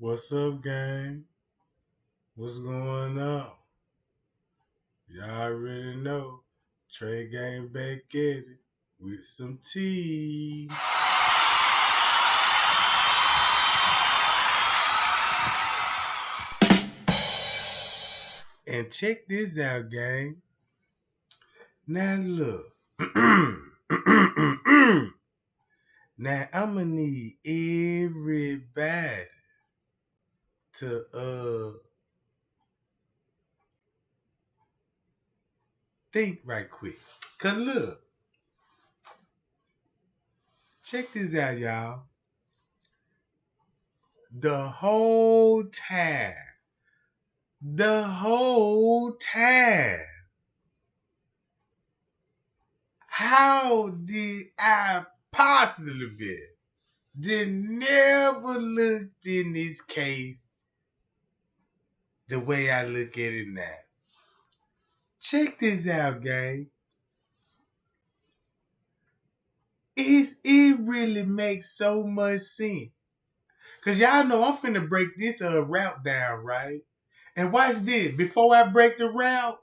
What's up, gang? What's going on? Y'all already know. Trey gang back at it with some tea. And check this out, gang. Now look. Now I'ma need everybody to think right quick. Cause look, check this out, y'all. The whole time. How did I possibly did never looked in this case the way I look at it now? Check this out, gang. It really makes so much sense. Cause y'all know I'm finna break this route down, right? And watch this. Before I break the route,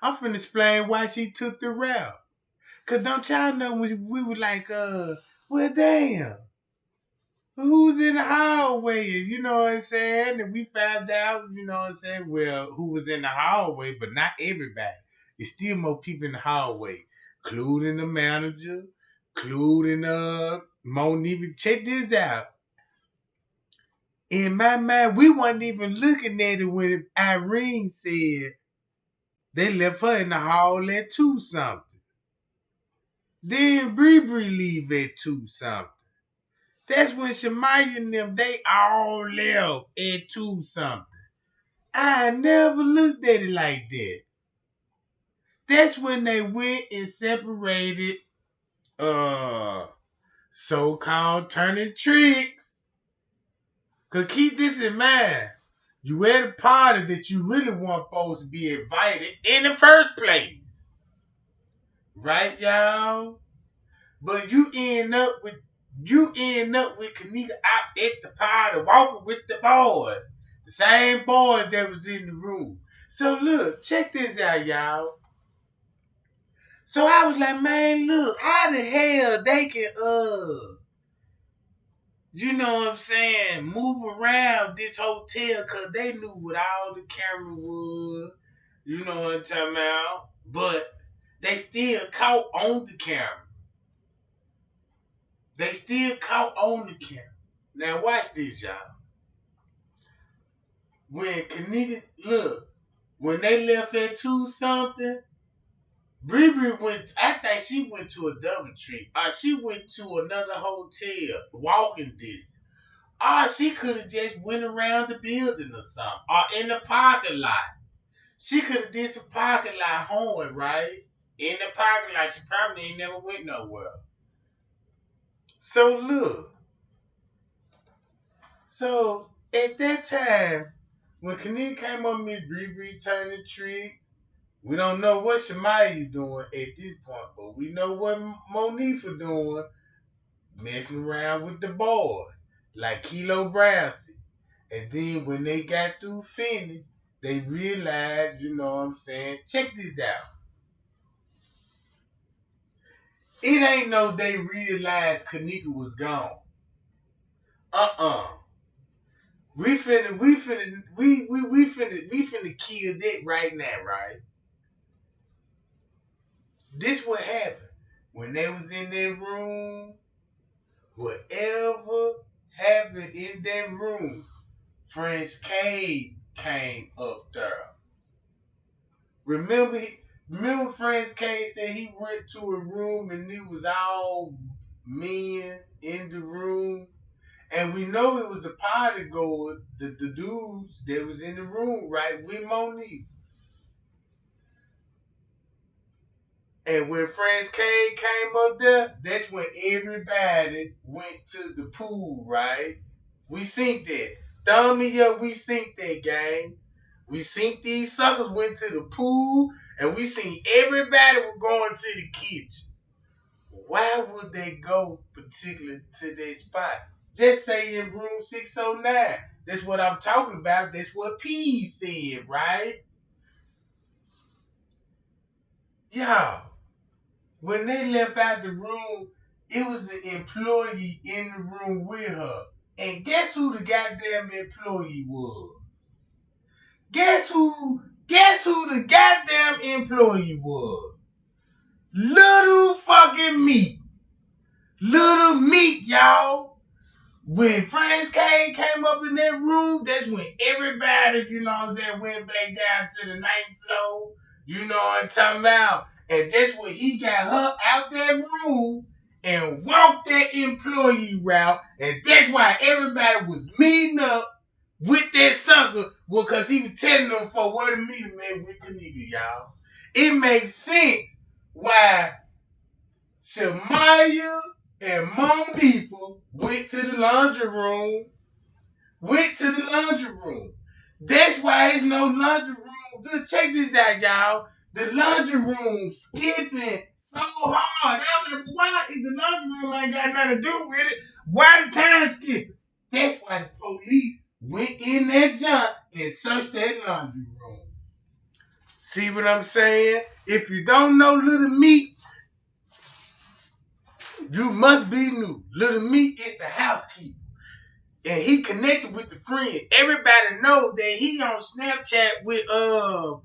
I'm finna explain why she took the route. Cause don't y'all know when we were like, well damn. Who's in the hallway? You know what I'm saying? And we found out, you know what I'm saying, well, who was in the hallway, but not everybody. It's still more people in the hallway, including the manager, including Monique. Check this out. In my mind, we wasn't even looking at it when Irene said they left her in the hall at 2 something. Then Bree leave at 2 something. That's when Shemaya and them, they all left at 2 something. I never looked at it like that. That's when they went and separated so-called turning tricks. Cause keep this in mind. You at a party that you really weren't supposed to be invited in the first place. Right, y'all? But you end up with Kenneka out at the party walking with the boys. The same boys that was in the room. So look, check this out, y'all. So I was like, man, look, how the hell they can you know what I'm saying, move around this hotel cause they knew what all the camera was. You know what I'm talking about? But they still caught on the camera. They still caught on the camera. Now watch this, y'all. When Kenneka, look, when they left at 2 something, Bree went, I think she went to a double tree. Or she went to another hotel, walking distance. Or she could have just went around the building or something. Or in the parking lot. She could have did some parking lot hoeing, right? In the parking lot, she probably ain't never went nowhere. So look. So at that time, when Kenneka came on me, Bree turning tricks. We don't know what Shemaya doing at this point, but we know what Monifa doing, messing around with the boys, like Kilo Brown said. And then when they got through finished, they realized, you know what I'm saying, check this out. It ain't no they realized Kenneka was gone. Uh-uh. We finna kill that right now, right? This what happened. When they was in that room, whatever happened in that room, Prince K came up there. Remember Prince K said he went to a room and it was all men in the room. And we know it was the party goers, the dudes that was in the room, right, with Monique. And when Friends K came up there, that's when everybody went to the pool, right? We seen that. Thumb me up, we seen that, gang. We seen these suckers went to the pool, and we seen everybody was going to the kitchen. Why would they go particularly to that spot? Just say in room 609. That's what I'm talking about. That's what P said, right? Y'all, when they left out the room, it was an employee in the room with her. And guess who the goddamn employee was? Guess who? Guess who the goddamn employee was? Little fucking Meat. Little Meat, y'all. When Friends came up in that room, that's when everybody, you know what I'm saying, went back down to the ninth floor. You know what I'm talking about? And that's when he got her out that room and walked that employee route. And that's why everybody was meeting up with that sucker, because he was telling them for where to meet him at with Kenneka, y'all. It makes sense why Shamaya and Monifa went to the laundry room. That's why there's no laundry room. Good, check this out, y'all. The laundry room skipping so hard. I'm like, why is the laundry room ain't got nothing to do with it? Why the time skipping? That's why the police went in that junk and searched that laundry room. See what I'm saying? If you don't know Little Meat, you must be new. Little Meat is the housekeeper. And he connected with the friend. Everybody know that he on Snapchat with on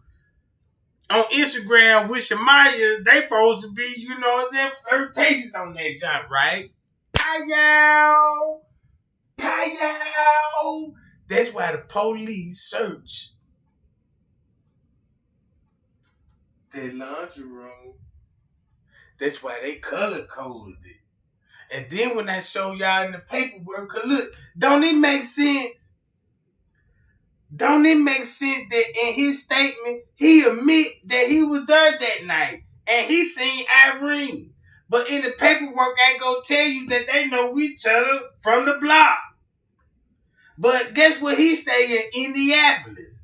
Instagram with Shamaya. They supposed to be, you know what I'm saying, flirtations on that jump, right? Pow! Pow! That's why the police search that laundry room. That's why they color coded it. And then when I show y'all in the paperwork, cause look, don't it make sense? Don't it make sense that in his statement, he admit that he was there that night and he seen Irene. But in the paperwork, I ain't gonna tell you that they know each other from the block. But guess what? He stay in Indianapolis.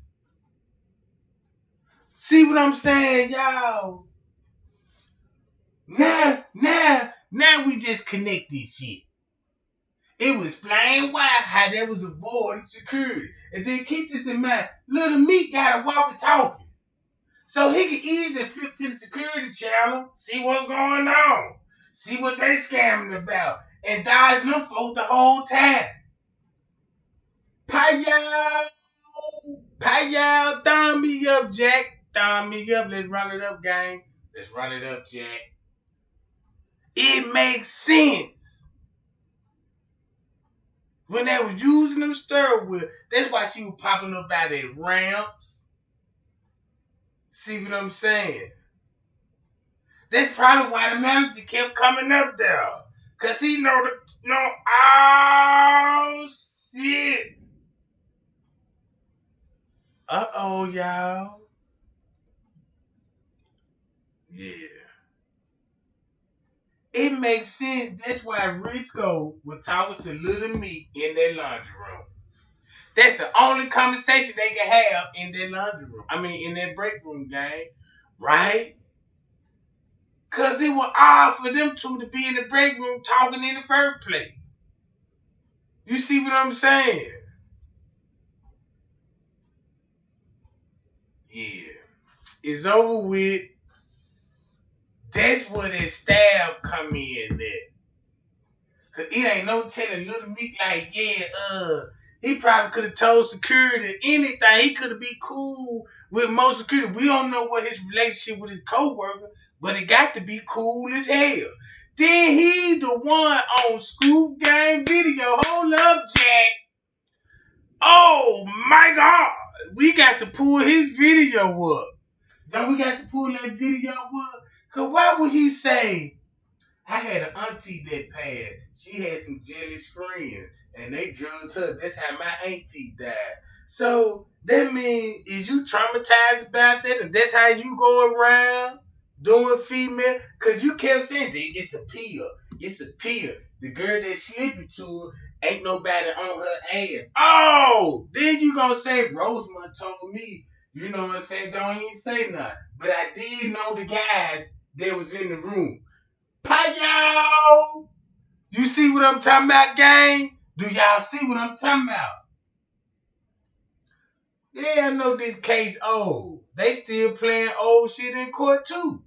See what I'm saying, y'all? Now we just connect this shit. It was plain white how they was avoiding security. And then keep this in mind, Little Meat got a walkie-talkie. So he could easily flip to the security channel, see what's going on, see what they scamming about, and dodge them folks the whole time. Pay y'all, thumb me up, Jack. Thumb me up, let's run it up, gang. Let's run it up, Jack. It makes sense. When they was using them steroids, wheel, that's why she was popping up out at ramps. See what I'm saying? That's probably why the manager kept coming up there. Cause he know oh shit. Uh-oh, y'all. Yeah. It makes sense. That's why Risco was talking to Little Meat in that laundry room. That's the only conversation they can have in that laundry room. I mean, in that break room, gang. Right? Because it was odd for them two to be in the break room talking in the first place. You see what I'm saying? Yeah. It's over with. That's where their staff come in at. Cause it ain't no telling Little Meat like, yeah, he probably could have told security anything. He could have been cool with most security. We don't know what his relationship with his coworker, but it got to be cool as hell. Then he the one on Scoop Gang video. Hold up, Jack. Oh my God. We got to pull his video up. Don't we got to pull that video up? Cause why would he say, I had an auntie that passed. She had some jealous friends, and they drugged her. That's how my auntie died. So that means, is you traumatized about that, and that's how you go around doing female? Cause you kept saying that it's a pill. It's a pill. The girl that slipped it to her ain't nobody on her ass. Oh, then you gonna say Rosemont told me. You know what I'm saying? Don't even say nothing. But I did know the guys that was in the room. Pay y'all! You see what I'm talking about, gang? Do y'all see what I'm talking about? Yeah, I know this case old. They still playing old shit in court too.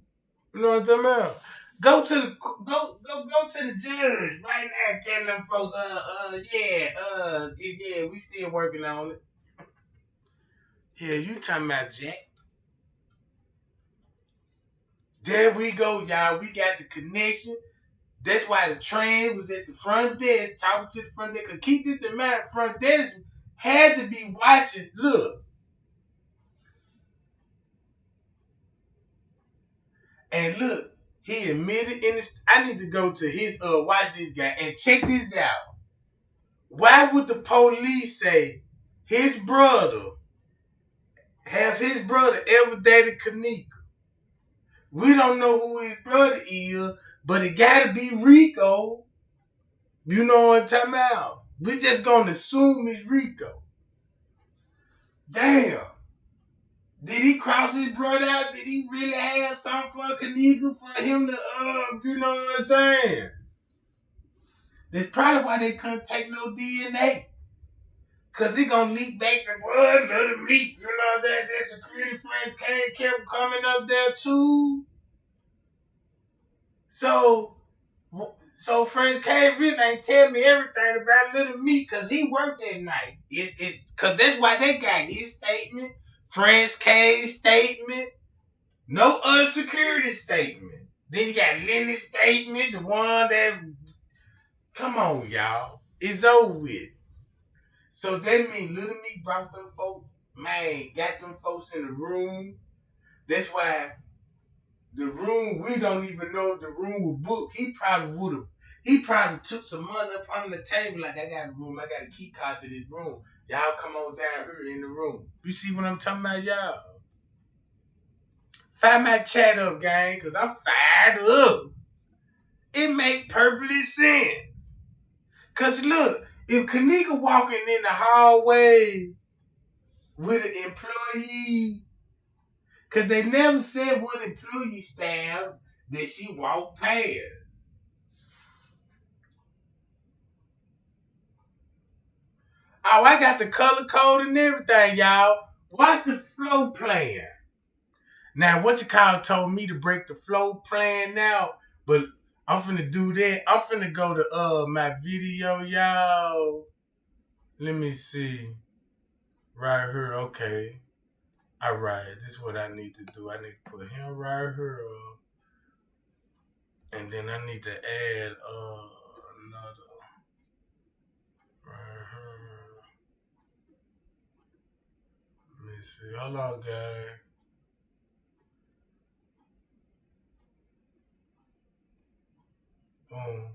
You know what I'm talking about? Go to the judge right now, telling them folks, yeah, we still working on it. Yeah, you talking about Jack? There we go, y'all. We got the connection. That's why the train was at the front desk, talking to the front desk. Cause keep this in mind, front desk had to be watching. Look, and look, he admitted in this. I need to go to his watch this guy and check this out. Why would the police say his brother ever dated Kenneka? We don't know who his brother is, but it gotta be Rico. You know what I'm talking about? We just gonna assume it's Rico. Damn. Did he cross his brother out? Did he really have something for Kenneka for him to, you know what I'm saying? That's probably why they couldn't take no DNA. Cause it gonna leak back to blood, let it leak. You know what I'm saying? That security friends kept coming up there too. So Friends K really ain't tell me everything about Little Meat because he worked that night. Cause that's why they got his statement, Friends K's statement, no other security statement. Then you got Lenny's statement, the one that, come on, y'all. It's over with. So that means Little Meat brought them folks, man, got them folks in the room. That's why the room, we don't even know if the room was booked. He probably took some money up on the table like, I got a room, I got a key card to this room. Y'all come on down here in the room. You see what I'm talking about, y'all? Fire my chat up, gang, because I'm fired up. It make perfectly sense. Because look, if Kenneka walking in the hallway with an employee, because they never said what employee style that she walked past. Oh, I got the color code and everything, y'all. Watch the flow plan. Now, what you call told me to break the flow plan now, but I'm finna do that. I'm finna go to my video, y'all. Let me see. Right here, okay. All right, this is what I need to do. I need to put him right here, and then I need to add another right here. Let me see. Hello, guys. Boom.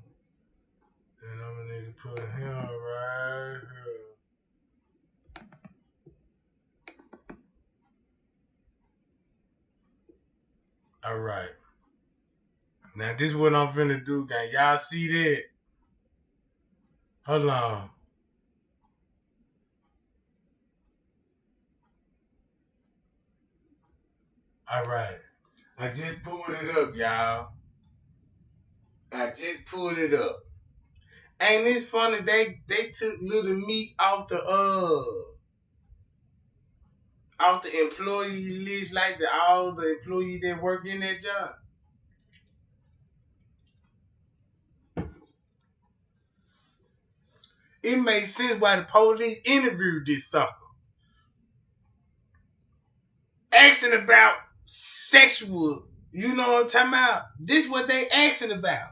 And I'm gonna need to put him right here. All right. Now this is what I'm finna do, gang. Y'all see that? Hold on. All right. I just pulled it up, y'all. I just pulled it up. Ain't this funny? They took Little Meat off the employee list, like all the employees that work in that job. It makes sense why the police interviewed this sucker. Asking about sexual, you know what I'm talking about? This what they asking about.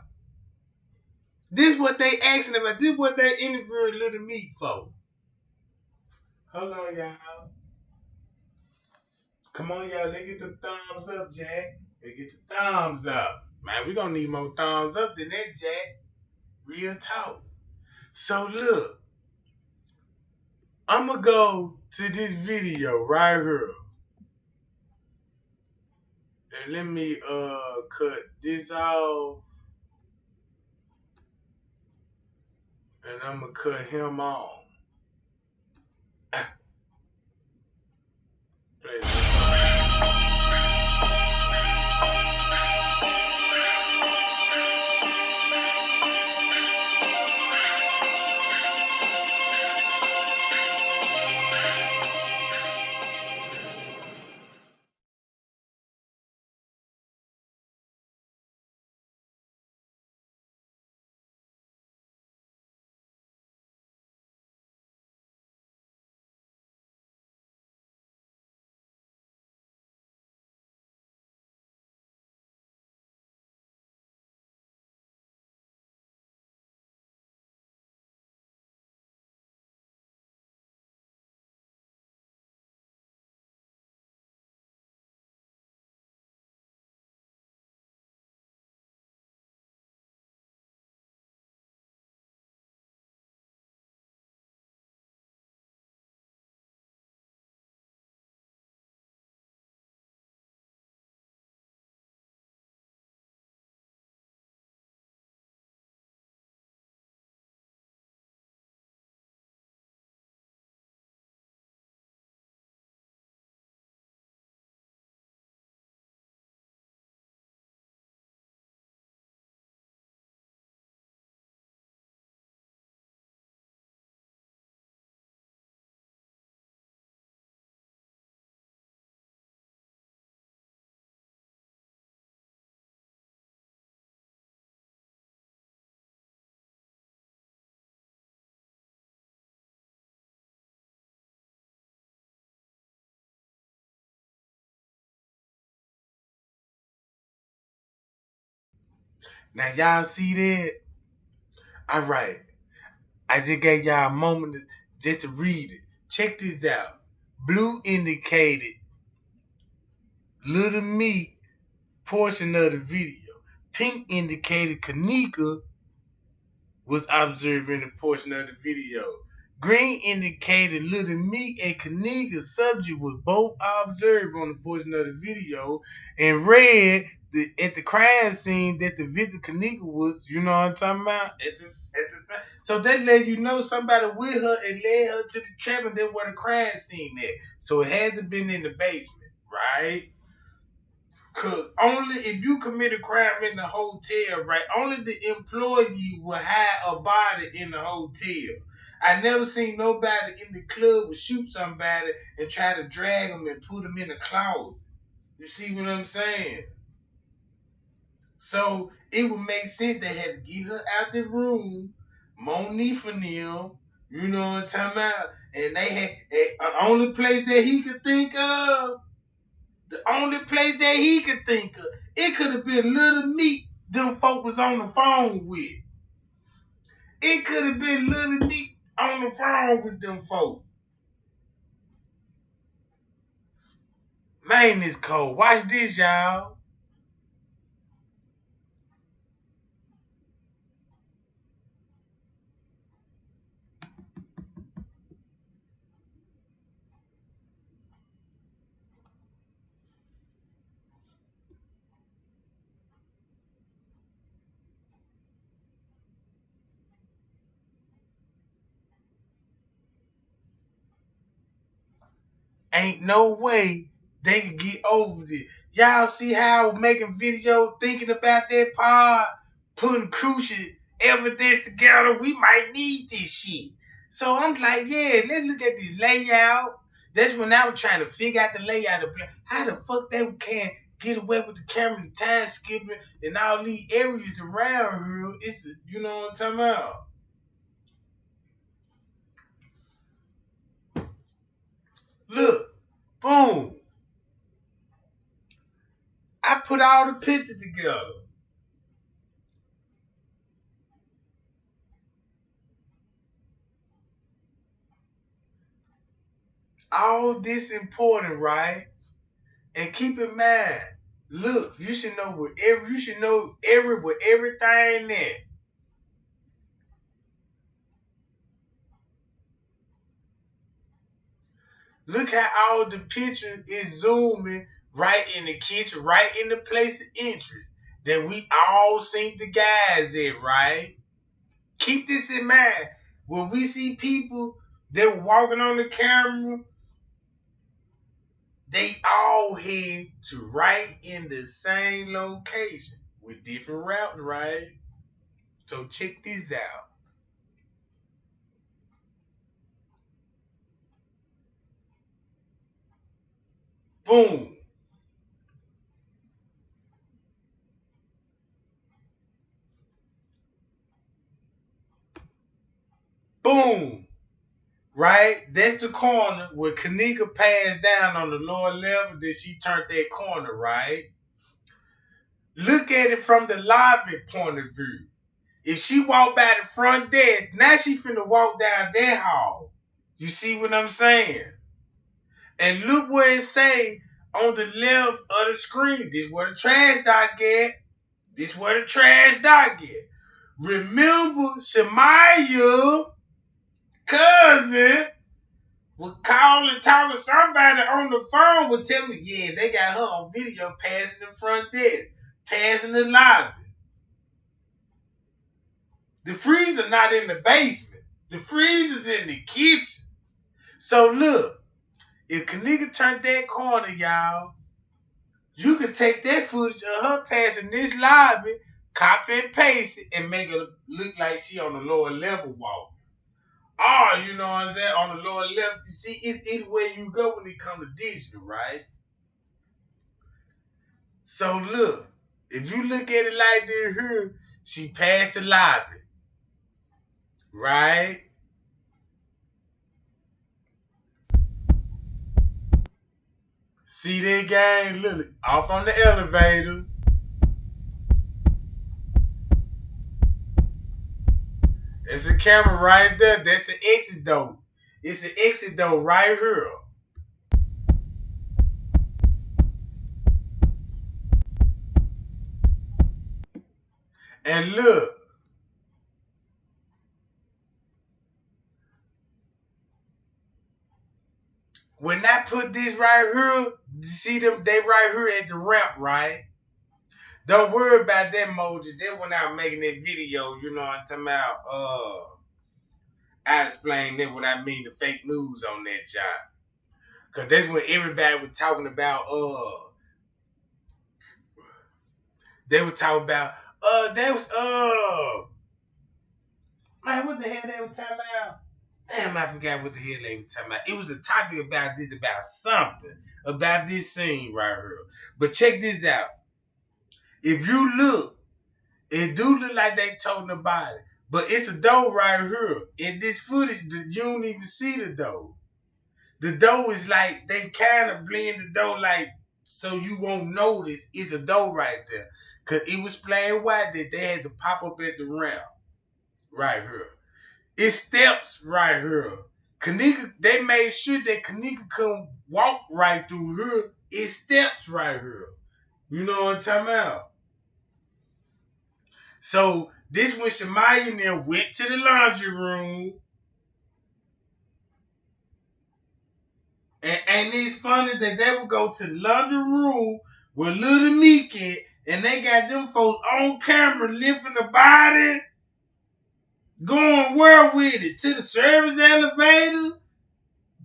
This what they asking about. This what they interviewing Little Meat for. Hold on, y'all. Come on, y'all. They get the thumbs up, Jack. They get the thumbs up. Man, we gonna need more thumbs up than that, Jack. Real talk. So look, I'ma go to this video right here. And let me cut this off. And I'ma cut him on. Play Now y'all see that? All right. I just gave y'all a moment just to read it. Check this out. Blue indicated Little Me portion of the video. Pink indicated Kenneka was observing a portion of the video. Green indicated Little Me and Kenneka's subject was both observed on the portion of the video. And red, at the crime scene that the victim Kenneka was, you know what I'm talking about? So that let you know somebody with her and led her to the trap and then where the crime scene at. So it had to been in the basement, right? Cause only if you commit a crime in the hotel, right? Only the employee will hide a body in the hotel. I never seen nobody in the club would shoot somebody and try to drag them and put them in the closet. You see what I'm saying? So it would make sense they had to get her out the room, Monique for them, you know what I'm talking about? And they had the only place that he could think of. The only place that he could think of, it could have been Little Meat them folk was on the phone with. It could have been Little Meat on the phone with them folk. Man, it's cold. Watch this, y'all. Ain't no way they can get over this. Y'all see how making video, thinking about that part, putting crucial evidence together, we might need this shit. So I'm like, yeah, let's look at this layout. That's when I was trying to figure out the layout of the play. How the fuck they can get away with the camera, the time skipping, and all these areas around here. It's, you know what I'm talking about? Look, boom. I put all the pictures together. All this important, right? And keep in mind, look, you should know with everything there. Look how all the picture is zooming right in the kitchen, right in the place of interest that we all seen the guys at, right? Keep this in mind. When we see people that were walking on the camera, they all head to right in the same location with different routes, right? So check this out. Boom. Boom. Right? That's the corner where Kenneka passed down on the lower level. Then she turned that corner, right? Look at it from the lobby point of view. If she walked by the front desk, now she finna walk down that hall. You see what I'm saying? And look where it say on the left of the screen. This where the trash dog get. This where the trash dog get. Remember Shemaya, cousin, would call and talk to somebody on the phone would tell me, yeah, they got her on video passing the front desk, passing the lobby. The freezer not in the basement. The freezer's in the kitchen. So look, if Kenneka turned that corner, y'all, you could take that footage of her passing this lobby, copy and paste it, and make it look like she on the lower level walking. Or, you know what I'm saying, on the lower level, you see, it's either way you go when it comes to digital, right? So look, if you look at it like this here, she passed the lobby, right? See that gang? Look, off on the elevator. It's a camera right there. That's an exit door. It's an exit door right here. And look, when I put this right here, see them, they right here at the ramp, right? Don't worry about that emoji. They went out making that video, you know what I'm talking about? I explained that what I mean, the fake news on that job. Cause that's when everybody was talking about, they were talking about, that was, man, what the hell they were talking about? Damn, I forgot what the hell they were talking about. It was a topic about this, about something, about this scene right here. But check this out. If you look, it do look like they toting the body. But it's a door right here. In this footage, you don't even see the door. The door is like, they kind of blend the door like, so you won't notice it's a door right there. Because it was plain white that they had to pop up at the ramp right here. It's steps right here. Kenneka, they made sure that Kenneka couldn't walk right through here. It's steps right here. You know what I'm talking about? So this when Shemaya and them went to the laundry room. And it's funny that they would go to the laundry room with Little Meek and they got them folks on camera lifting the body, going where with it? To the service elevator?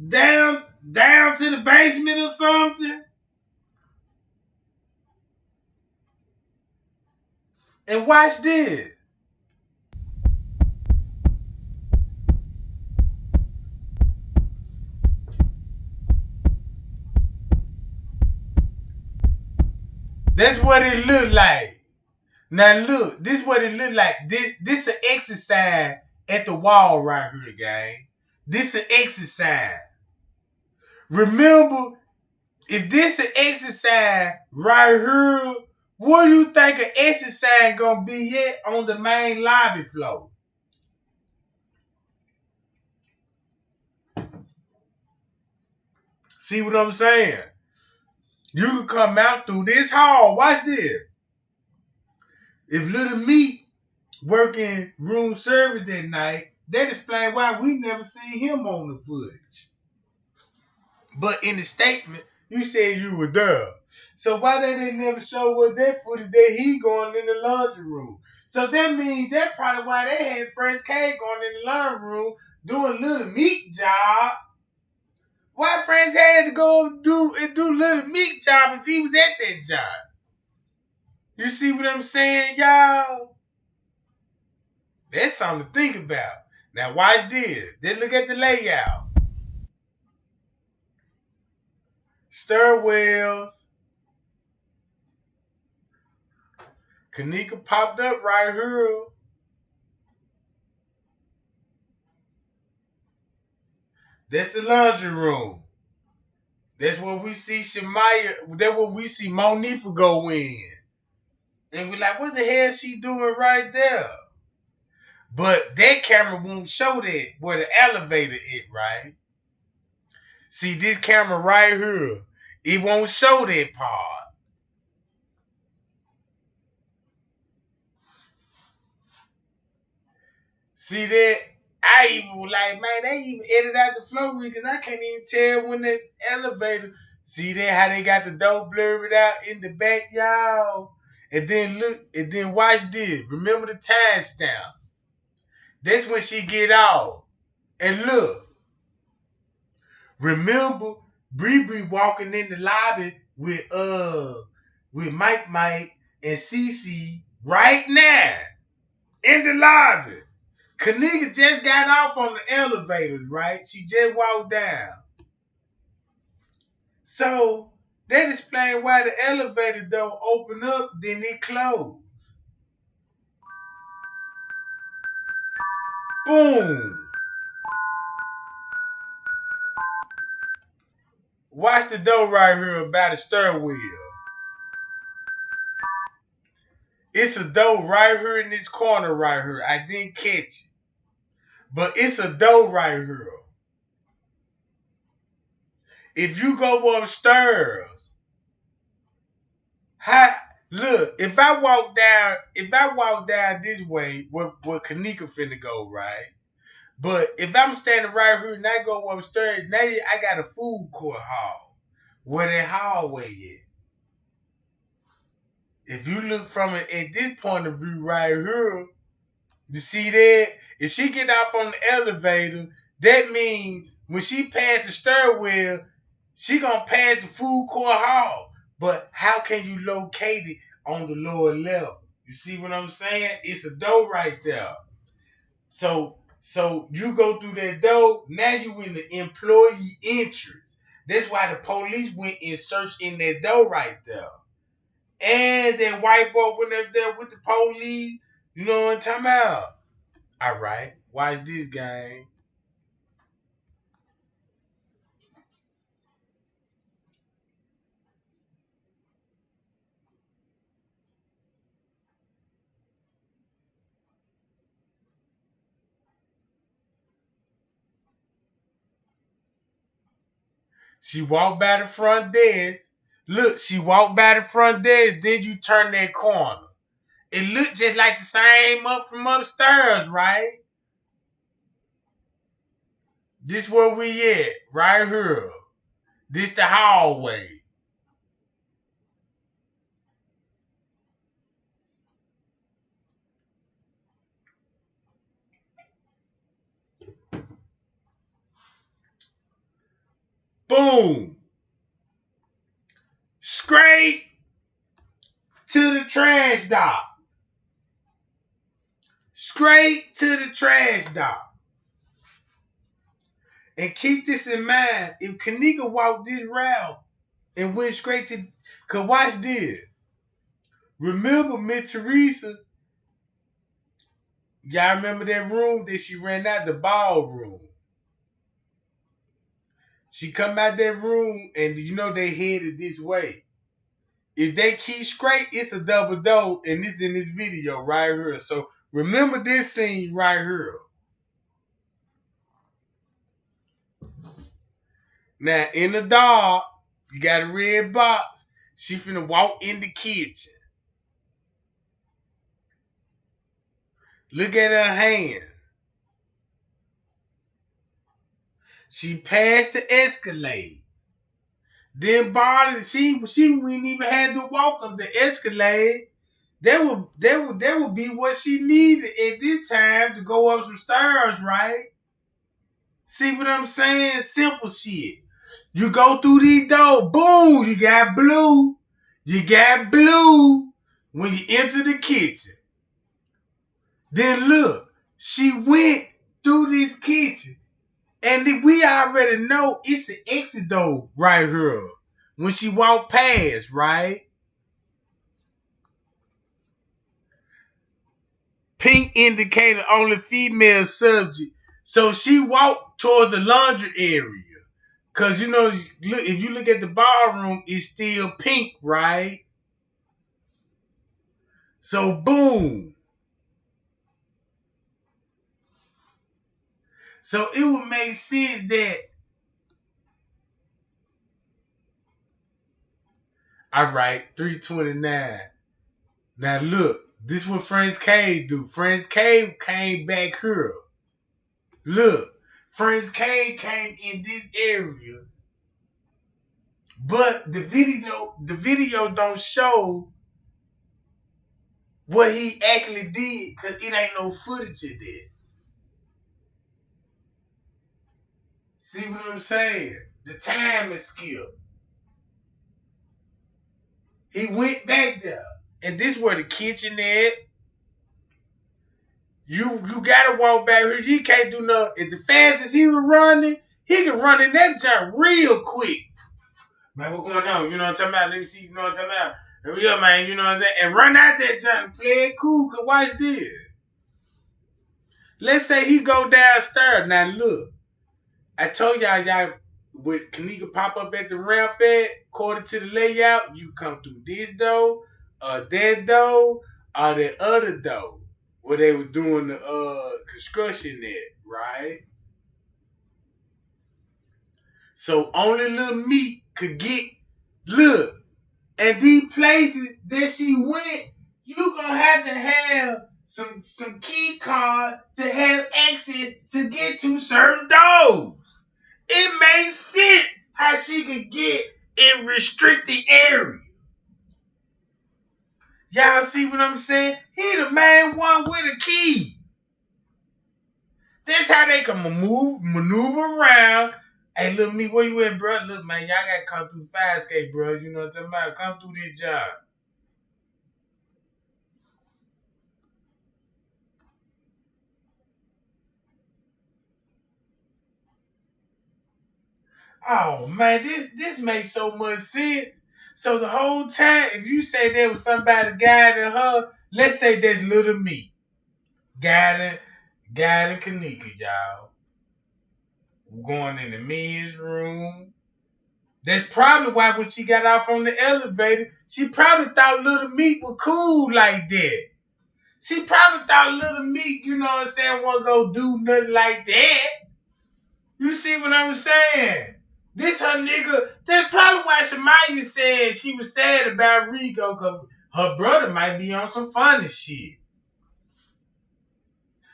Down to the basement or something? And watch this. That's what it looked like. Now look, this is what it looked like. This an exit sign at the wall right here, gang. This an exit sign. Remember, if this an exit sign right here, where you think an exit sign gonna be at on the main lobby floor? See what I'm saying? You can come out through this hall. Watch this. If Little Meat working room service that night, that explain why we never seen him on the footage. But in the statement, you said you were there. So why they never show what that footage that he going in the laundry room? So that means that's probably why they had Fresh K going in the laundry room doing Little Meat job. Why Fresh had to go do Little Meat job if he was at that job? You see what I'm saying, y'all? That's something to think about. Now watch this. Then look at the layout. Stairwells. Kenneka popped up right here. That's the laundry room. That's where we see Shemaya. That's where we see Monifa go in. And we're like, what the hell is she doing right there? But that camera won't show that where the elevator is, right? See this camera right here. It won't show that part. See that? I even was like, man, they even edited out the flow because I can't even tell when the elevator. See that how they got the door blurred out in the back, y'all? And then look, and then watch this. Remember the timestamp. That's when she get off. And look, remember Bree walking in the lobby with Mike and Cece right now in the lobby. Kenneka just got off on the elevators, right? She just walked down. So that explains why the elevator door opened up, then it closed. Boom. Watch the door right here by the stairwell. It's a door right here in this corner right here. I didn't catch it. But it's a door right here. If you go upstairs, how look, if I walk down this way, where Kenneka finna go, right? But if I'm standing right here and I go upstairs, now I got a food court hall. Where that hallway is. If you look from it at this point of view right here, you see that? If she get off on the elevator, that means when she pass the stairwell, she gonna pass the food court hall. But how can you locate it on the lower level? You see what I'm saying? It's a door right there. So you go through that door, now you in the employee entrance. That's why the police went and searched in that door right there. And that white boy went up there with the police. You know what I'm talking about? All right, watch this game. She walked by the front desk. Look, she walked by the front desk. Then you turn that corner. It looked just like the same up from upstairs, right? This where we at, right here. This the hallway. Boom. Straight to the trash dock. Straight to the trash dock. And keep this in mind. If Kenneka walked this route and went straight to... Cause watch this. Remember Miss Teresa, y'all remember that room that she ran out, the ballroom? She come out that room and you know they headed this way. If they keep straight, it's a double door and it's in this video right here. So remember this scene right here. Now in the dark, you got a red box. She finna walk in the kitchen. Look at her hand. She passed the escalade. Then Barney, she wouldn't even had to walk up the escalade. That would be what she needed at this time to go up some stairs, right? See what I'm saying? Simple shit. You go through these doors, boom, you got blue. You got blue when you enter the kitchen. Then look, she went through this kitchen. And we already know it's the exit door right here. When she walked past, right? Pink indicated only female subject. So she walked toward the laundry area. Cause you know, if you look at the ballroom, it's still pink, right? So boom. So it would make sense that, all right, 329. Now look, this is what Friends Cave do. Friends Cave came back here. Look, Friends Cave came in this area. But the video don't show what he actually did because it ain't no footage of that. See what I'm saying? The time is skipped. He went back there. And this where the kitchen at. You gotta walk back here. You can't do nothing. As the fastest he was running, he can run in that jump real quick. Man, what's going on? You know what I'm talking about? Let me see. You know what I'm talking about? Hurry up, man. You know what I'm saying? And run out that jump and play it cool. Cause watch this. Let's say he go downstairs. Now look. I told y'all with Kenneka pop up at the ramp according to the layout, you come through this door, that door, or that other door where they were doing the construction at, right? So only Lil Meat could get, look, and these places that she went, you gonna have to have some key card to have access to get to certain doors. It makes sense how she could get in restricted areas. Y'all see what I'm saying? He the main one with a key. That's how they can maneuver around. Hey, look, me, where you at, bro? Look, man, y'all gotta come through the fire escape, bro. You know what I'm talking about? Come through this job. Oh man, this makes so much sense. So the whole time, if you say there was somebody guiding her, let's say there's little me guiding Kenneka, y'all. Going in the men's room. That's probably why when she got off on the elevator, she probably thought Little Meat was cool like that. She probably thought Little Meat, you know what I'm saying, wasn't gonna do nothing like that. You see what I'm saying? This her nigga. That's probably why Shamaya said she was sad about Rico, because her brother might be on some funny shit.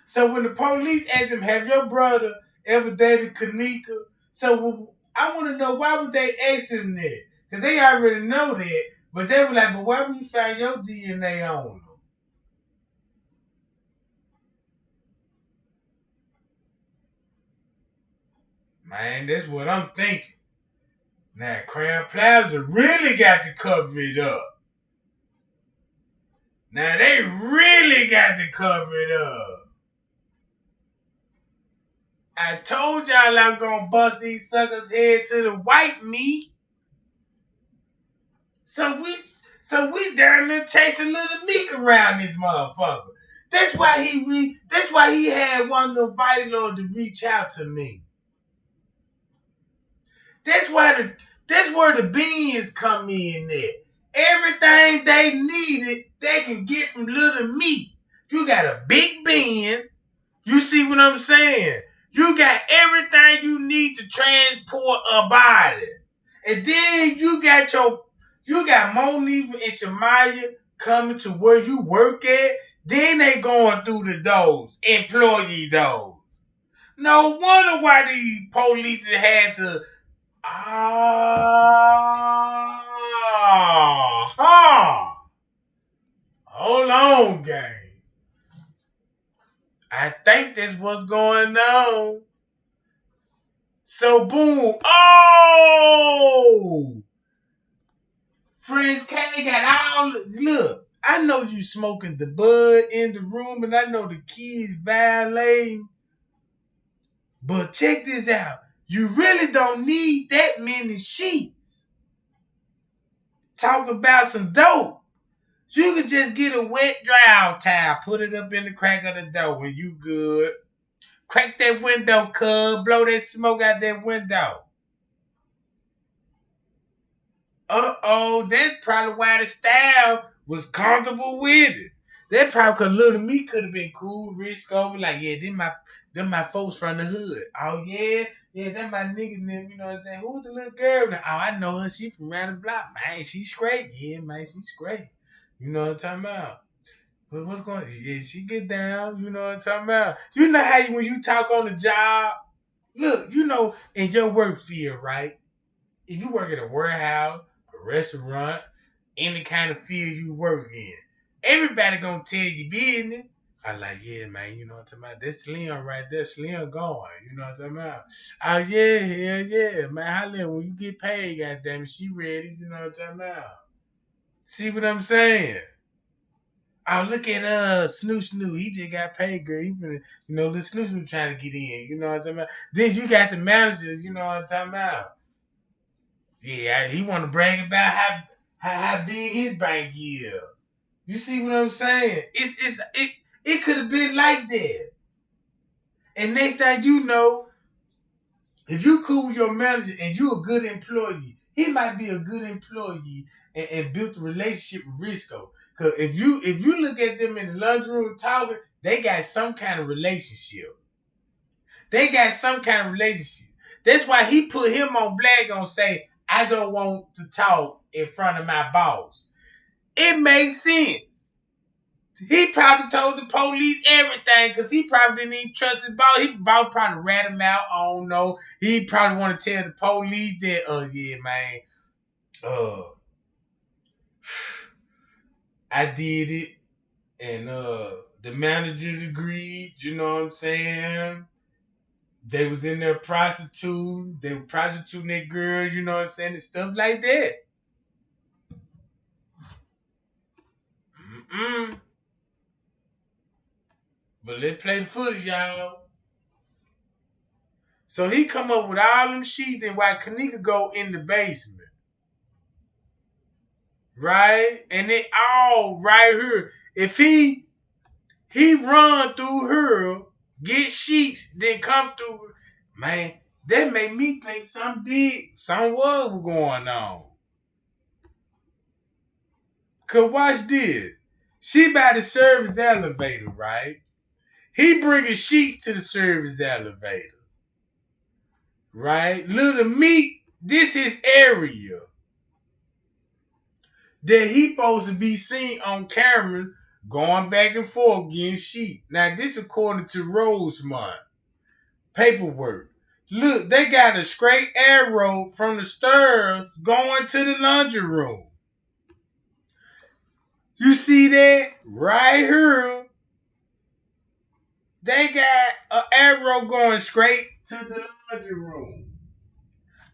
So when the police asked him, have your brother ever dated Kenneka? So I want to know, why would they ask him that? Because they already know that. But they were like, but why would you find your DNA on him? Man, that's what I'm thinking. Now, Crown Plaza really got to cover it up. Now, they really got to cover it up. I told y'all I'm going to bust these suckers' head to the white meat. So we down there chasing Little Meek around this motherfucker. That's why he had one of the vital to reach out to me. That's where the beans come in there. Everything they needed, they can get from Little Meek. You got a big bin. You see what I'm saying? You got everything you need to transport a body. And then you got Monifa and Shamaya coming to where you work at. Then they going through the doors, employee doors. No wonder why these police had to. Hold on, gang. I think that's what's going on. So boom. Oh! Friends K got all. Look, I know you smoking the bud in the room, and I know the kids violating. But check this out. You really don't need that many sheets. Talk about some dope. You could just get a wet dry towel, put it up in the crack of the door, and you good. Crack that window, cub. Blow that smoke out that window. That's probably why the style was comfortable with it. That probably because Little Me could have been cool, risk over, like, yeah, them my folks from the hood. Oh yeah, that my niggas, you know what I'm saying? Who's the little girl? Oh, I know her, she from around the block. Man, she's great. Yeah, man, she's great. You know what I'm talking about? But what's going on? Yeah, she get down, you know what I'm talking about? You know how when you talk on the job, look, you know, in your work field, right? If you work at a warehouse, a restaurant, any kind of field you work in, everybody gonna tell you business. I like, yeah, man, you know what I'm talking about? That's Slim right there, Slim going, you know what I'm talking about? Oh, yeah, hell yeah, man, holla, when you get paid, goddamn it, she ready, you know what I'm talking about? See what I'm saying? Oh, look at Snoo Snoo. He just got paid, girl. He finna, you know, little Snoo Snoo trying to get in. You know what I'm talking about? Then you got the managers. You know what I'm talking about? Yeah, he want to brag about how big his bank is. You see what I'm saying? It could have been like that. And next thing you know, if you cool with your manager and you a good employee, he might be a good employee and built a relationship with Risco. Cause if you look at them in the lunchroom talking, they got some kind of relationship. They got some kind of relationship. That's why he put him on black on say, I don't want to talk in front of my boss. It makes sense. He probably told the police everything because he probably didn't even trust his boss. His boss probably rat him out. I don't know. He probably want to tell the police that, yeah, man, uh, I did it. And the manager agreed, you know what I'm saying? They was in there prostituting. They were prostituting their girls, you know what I'm saying? And stuff like that. Mm-mm. But let's play the footage, y'all. So he come up with all them sheets and while Kenneka go in the basement. Right? And it all right here. If he run through her, get sheets, then come through, man, that made me think something was going on. Cause watch this. She by the service elevator, right? He bringing sheets to the service elevator. Right? Little meat, this his area. That he supposed to be seen on camera going back and forth getting sheet. Now this according to Rosemont paperwork. Look, they got a straight arrow from the stairs going to the laundry room. You see that? Right here. They got an arrow going straight to the laundry room.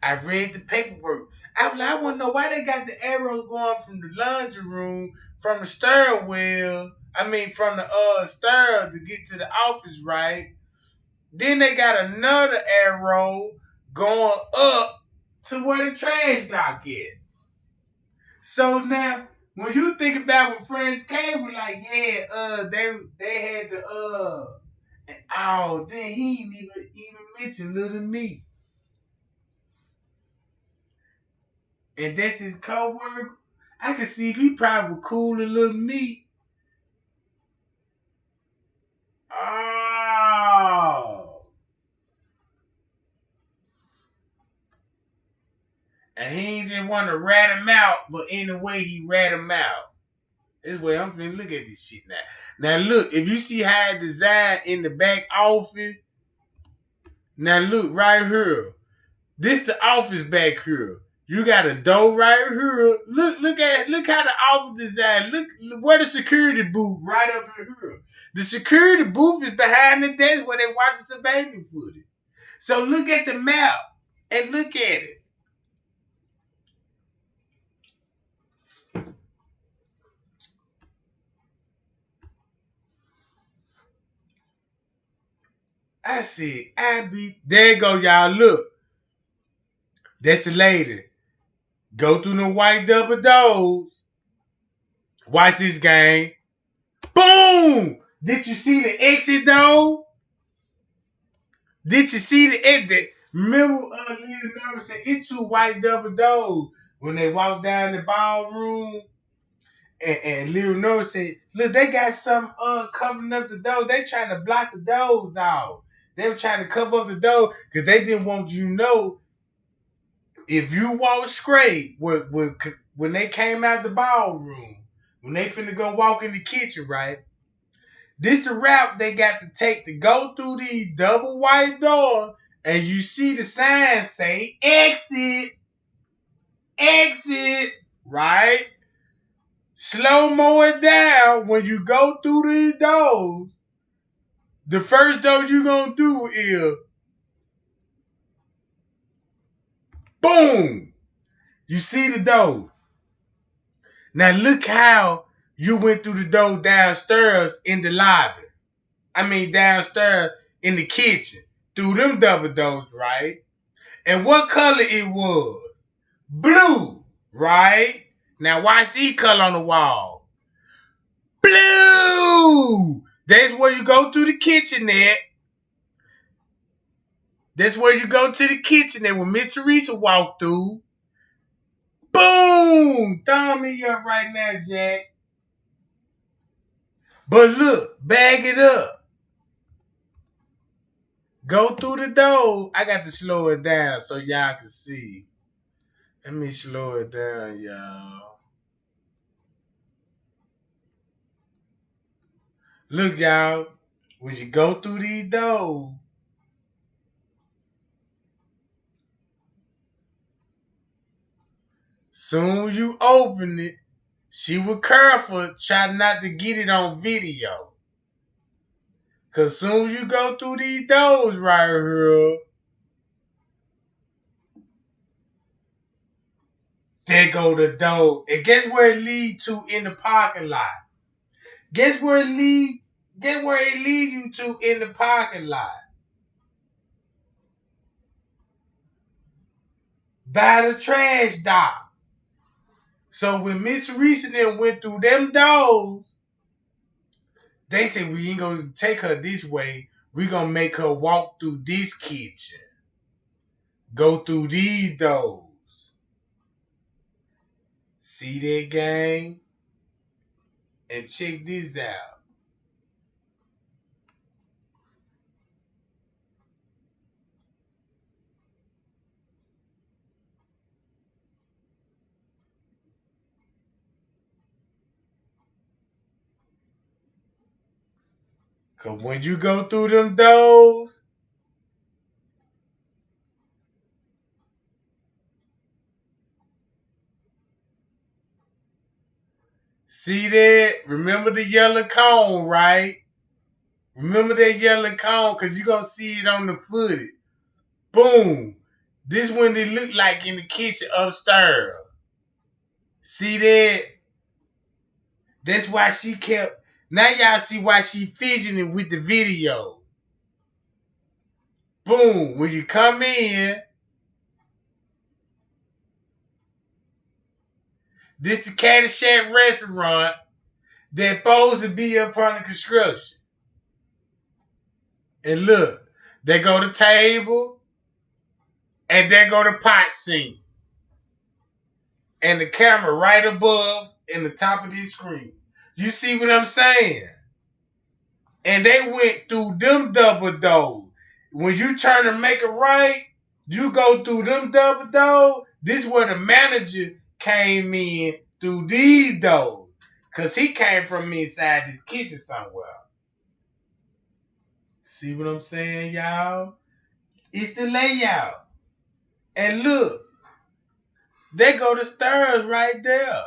I read the paperwork. I want to know why they got the arrow going from the laundry room, from the stairwell. I mean, from the stair to get to the office, right? Then they got another arrow going up to where the trash dock is. So now, when you think about when friends came, we're like, yeah, they had to then he ain't even mention little me. And that's his co-worker. I can see if he probably cool and little me. Oh. And he ain't just want to rat him out, but in the way he rat him out. This way I'm finna look at this shit now. Now look, if you see how I designed in the back office, now look right here. This the office back here. You got a door right here. Look how the office design. Look where the security booth right up here. The security booth is behind the desk where they watch the surveillance footage. So look at the map and look at it. I said, there you go, y'all. Look. That's the lady. Go through the white double doors. Watch this game. Boom! Did you see the exit though? Did you see the exit? Remember, Lil Nervous said it's two white double doors when they walked down the ballroom. And Lil Nervous said, look, they got some covering up the door. They trying to block the doors out. They were trying to cover up the door because they didn't want you to know if you walk straight when they came out the ballroom, when they finna go walk in the kitchen, right? This the route they got to take to go through the double white door, and you see the sign say exit, exit, right? Slow-mo it down when you go through these doors. The first door you gonna do is boom. You see the door. Now look how you went through the door downstairs in the lobby. I mean downstairs in the kitchen. Through them double doors, right? And what color it was? Blue, right? Now watch the color on the wall. Blue! That's where you go through the kitchenette. That's where you go to the kitchenette when Miss Teresa walked through. Boom! Thumb me up right now, Jack. But look, bag it up. Go through the door. I got to slow it down so y'all can see. Let me slow it down, y'all. Look, y'all. When you go through these doors, soon you open it, she was careful, try not to get it on video. Cause soon you go through these doors right here, there go the door. And guess where it lead to in the parking lot? Guess where it lead? Guess where it lead you to in the parking lot? By the trash dock. So when Miss Teresa then went through them doors, they said we ain't gonna take her this way. We gonna make her walk through this kitchen. Go through these doors. See that, gang? And check this out. Cause when you go through them doors, see that? Remember the yellow cone, right? Remember that yellow cone, cause you gonna see it on the footage. Boom. This one it looked like in the kitchen upstairs. See that? That's why she kept. Now y'all see why she fidgeting with the video. Boom. When you come in, this is the Caddyshack restaurant that's supposed to be up under construction. And look, they go to table, and there go the pot sink. And the camera right above in the top of this screen. You see what I'm saying? And they went through them double doors. When you turn to make it right, you go through them double doors. This is where the manager came in through these doors. Because he came from inside this kitchen somewhere. See what I'm saying, y'all? It's the layout. And look, they go to stairs right there.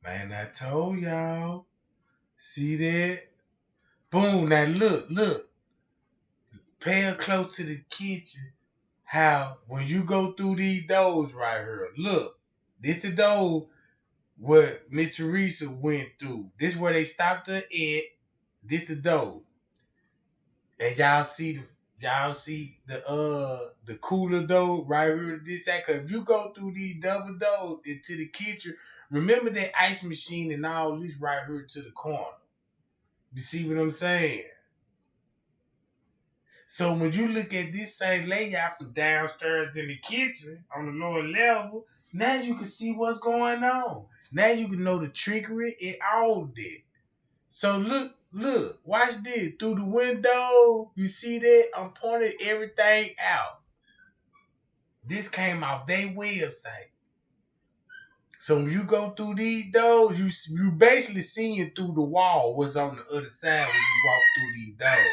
Man, I told y'all. See that? Boom. Now look. Pay her close to the kitchen. How when you go through these doors right here, look, this the door where Miss Teresa went through. This where they stopped her at. This the door. And y'all see the cooler door right here. This that cause if you go through these double doors into the kitchen, remember that ice machine and all this right here to the corner. You see what I'm saying? So when you look at this same layout from downstairs in the kitchen on the lower level, now you can see what's going on. Now you can know the trickery and all that. So look, watch this. Through the window, you see that? I'm pointing everything out. This came off their website. So when you go through these doors, you basically seeing through the wall what's on the other side when you walk through these doors.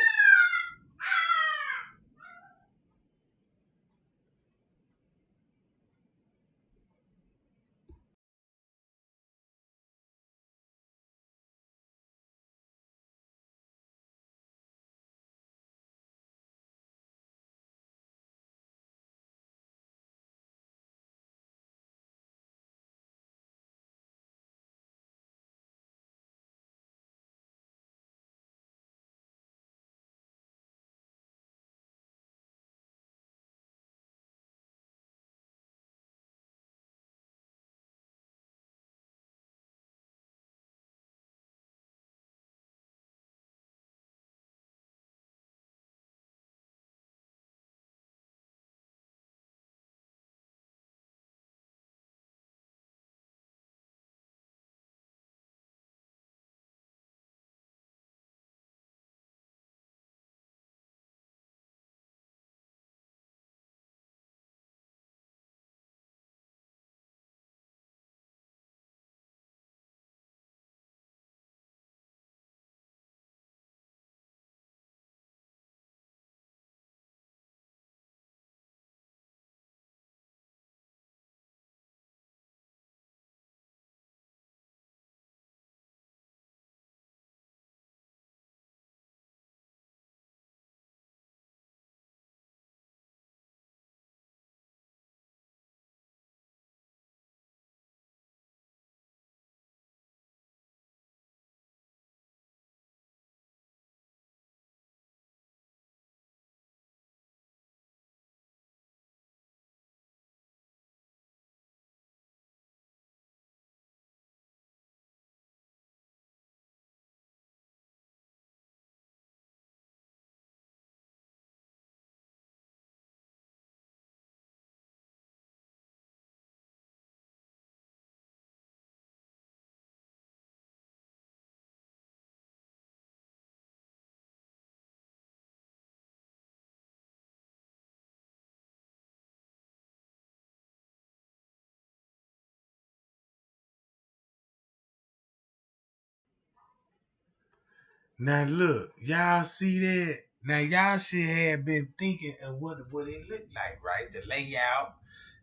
Now look, y'all see that? Now y'all should have been thinking of what it looked like, right? The layout.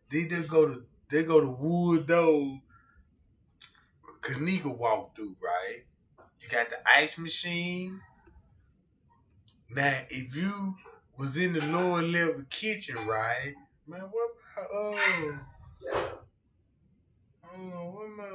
They go to wood though. Kenneka walk through, right? You got the ice machine. Now, if you was in the lower level kitchen, right? Man, what my hold on, what my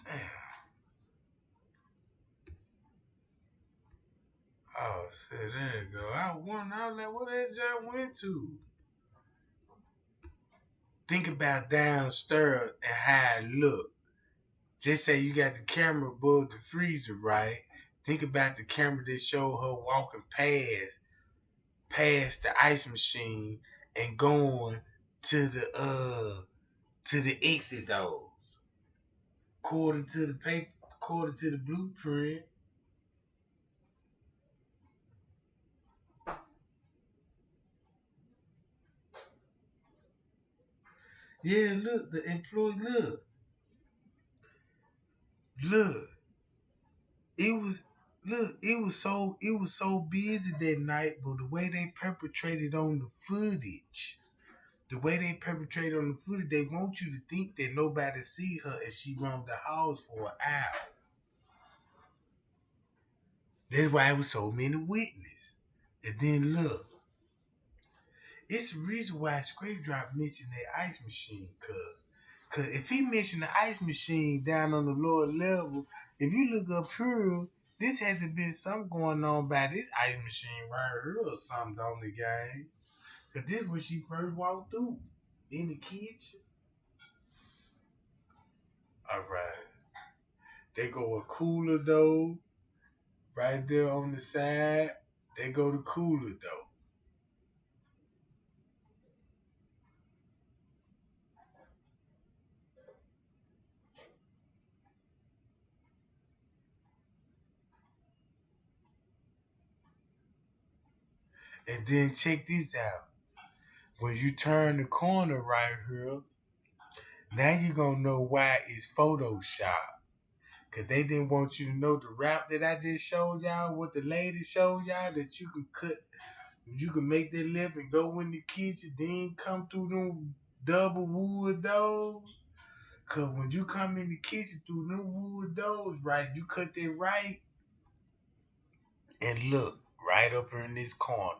damn. Oh, so there you go. I was like, what that John went to? Think about downstairs and how it look. Just say you got the camera above the freezer, right? Think about the camera that showed her walking past the ice machine and going to the exit doors. According to the paper, according to the blueprint. Yeah, look, the employee look. It was it was so busy that night, but the way they perpetrated on the footage. The way they perpetrate on the footage, they want you to think that nobody see her as she roamed the house for an hour. That's why it was so many witnesses. And then look, it's the reason why Scrape Drop mentioned that ice machine, cause if he mentioned the ice machine down on the lower level, if you look up here, this had to be something going on by this ice machine right here or something on the game. Cause this when she first walked through in the kitchen. All right. They go a cooler though, right there on the side. They go to cooler though. And then check this out. When you turn the corner right here, now you gonna know why it's Photoshop. Cause they didn't want you to know the route that I just showed y'all, what the lady showed y'all, that you can make that left and go in the kitchen, then come through them double wood doors. Cause when you come in the kitchen through them wood doors, right, you cut that right and look right up in this corner.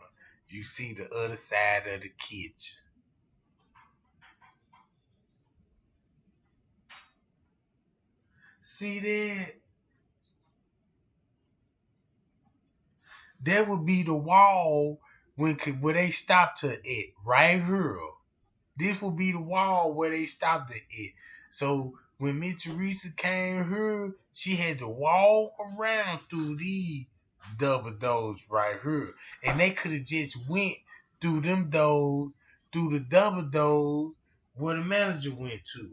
You see the other side of the kitchen. See that? That would be the wall where they stopped her at right here. This will be the wall where they stopped at it. So when Miss Teresa came here, she had to walk around through these double doors right here. And they could have just went through them doors, through the double doors where the manager went to.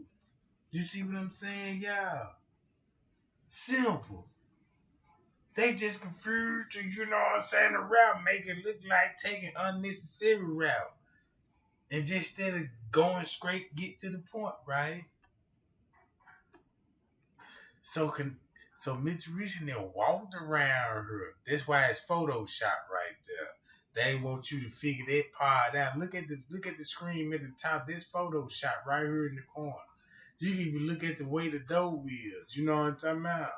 You see what I'm saying, y'all? Simple. They just confused to, you know what I'm saying, the route, make it look like taking unnecessary route. And just instead of going straight, get to the point, right? So can so Mitch recently walked around her. That's why it's Photoshop right there. They want you to figure that part out. Look at the screen at the top. This Photoshop right here in the corner. You can even look at the way the dough is. You know what I'm talking about?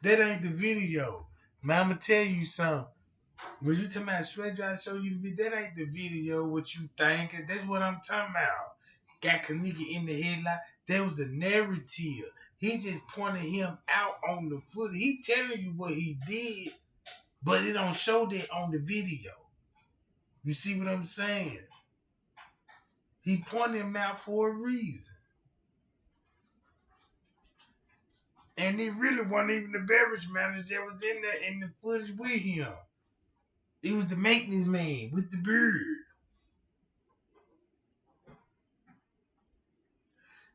That ain't the video. Man, I'ma tell you something. When you talking about straight try to show you the video, that ain't the video what you thinking. That's what I'm talking about. Got Kenneka in the headlight. There was a narrative. He just pointed him out on the footage. He telling you what he did, but it don't show that on the video. You see what I'm saying? He pointed him out for a reason. And it really wasn't even the beverage manager that was in there in the footage with him. It was the maintenance man with the beard.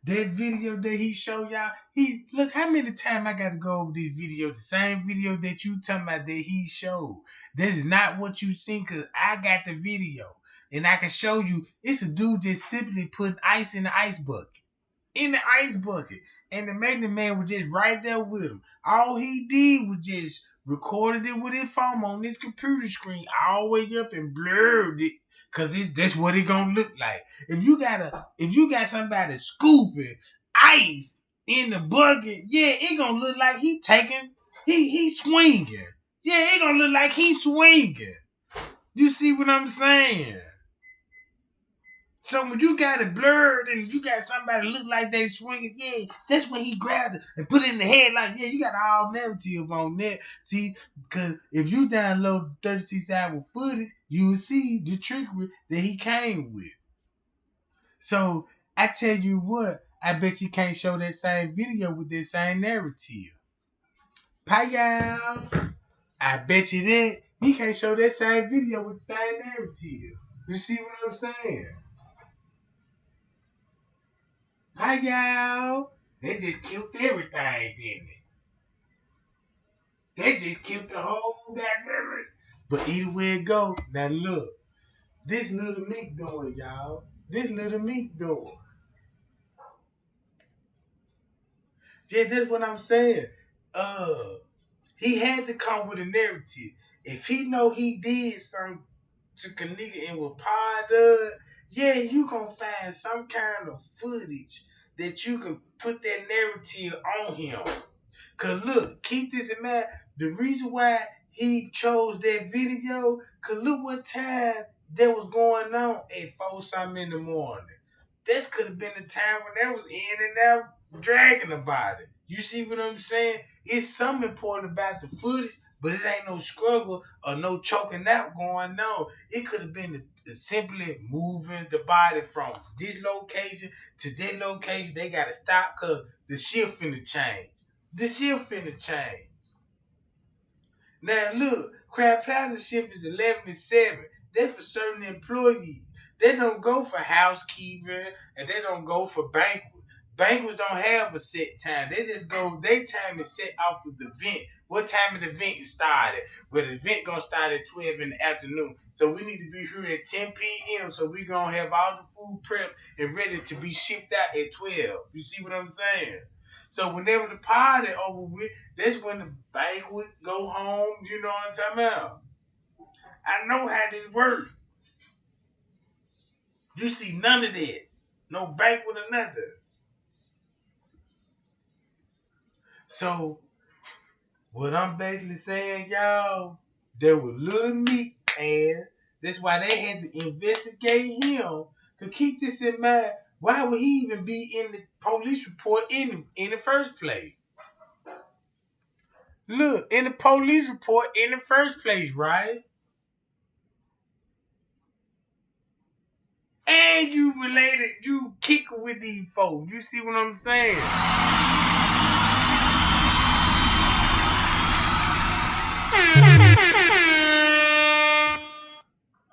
That video that he showed y'all, he look how many times I got to go over this video, the same video that you talking about that he showed. This is not what you seen because I got the video and I can show you. It's a dude just simply putting ice in the ice bucket. In the ice bucket. And the Magnet Man was just right there with him. All he did was just recorded it with his phone on his computer screen all the way up and blurred it. Cause that's what it gonna look like. If you got somebody scooping ice in the bucket, yeah, it gonna look like he swinging. Yeah, it gonna look like he swinging. You see what I'm saying? So when you got it blurred and you got somebody look like they swinging, yeah, that's when he grabbed it and put it in the headline. Yeah, you got all narrative on that. See, because if you download 36-hour footage, you will see the trickery that he came with. So I tell you what, I bet you can't show that same video with that same narrative. Payal. I bet you that he can't show that same video with the same narrative. You see what I'm saying? Hi y'all. They just killed everything, didn't they? They just killed the whole goddamn it. But either way it go, now look, this little Meek doing, y'all. This little Meek doing. Yeah, that's what I'm saying. Uh, he had to come with a narrative. If he know he did something to Kenneka and with Pod yeah, you gonna find some kind of footage that you can put that narrative on him. Cause look, keep this in mind. The reason why he chose that video, cause look what time that was going on at 4 something in the morning. This could have been the time when they was in and out dragging about it. You see what I'm saying? It's something important about the footage, but it ain't no struggle or no choking out going on. It could have been simply moving the body from this location to that location. They gotta stop cause the shift finna change. The shift finna change. Now look, Crab Plaza shift is 11 to 7. That's for certain employees. They don't go for housekeeping and they don't go for banquets. Banquets don't have a set time. They just go, their time is set off of the event. What time of the event is started? Well, the event gonna start at 12 in the afternoon. So we need to be here at 10 p.m. So we gonna have all the food prepped and ready to be shipped out at 12. You see what I'm saying? So whenever the party over with, that's when the banquets go home. You know what I'm talking about? I know how this works. You see none of that. No banquet or nothing. So what I'm basically saying, y'all, there was little meat and that's why they had to investigate him. To keep this in mind, why would he even be in the police report in the first place? Look, in the police report in the first place, right? And you related, you kick with these folks. You see what I'm saying?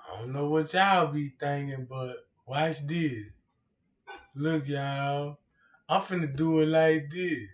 I don't know what y'all be thinking, but watch this. Look, y'all. I'm finna do it like this.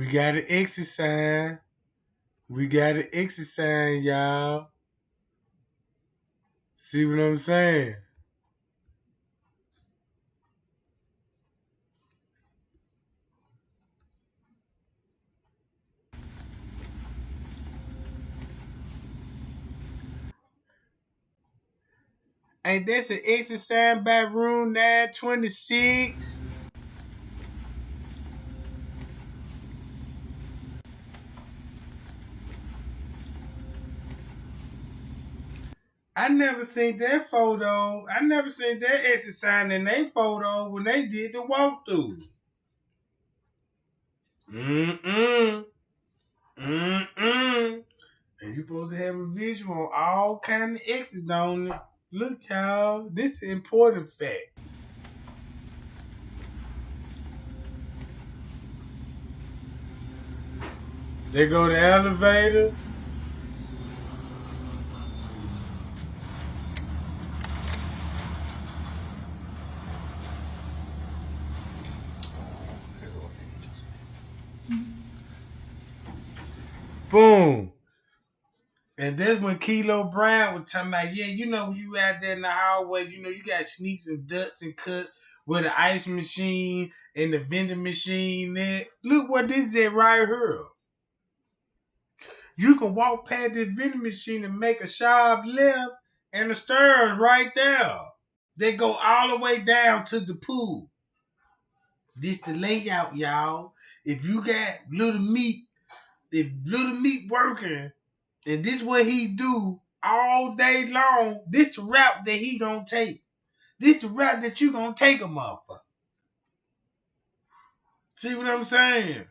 We gotta exercise. We gotta exercise, y'all. See what I'm saying? Ain't that's an exit sign by room 926? I never seen that photo. I never seen that exit sign in their photo when they did the walkthrough. Mm-mm. Mm-mm. And you supposed to have a visual on all kind of exits, don't it? Look, y'all. This is an important fact. They go to the elevator. Boom. And that's when Kilo Brown was talking about, yeah, you know, when you out there in the hallway, you know, you got sneaks and ducks and cuts with the ice machine and the vending machine there. Look what this is right here. You can walk past this vending machine and make a sharp left, and the stairs right there. They go all the way down to the pool. This the layout, y'all. If you got if Little Meat working, and this what he do all day long, this the route that he gonna take. This the route that you gonna take a motherfucker. See what I'm saying?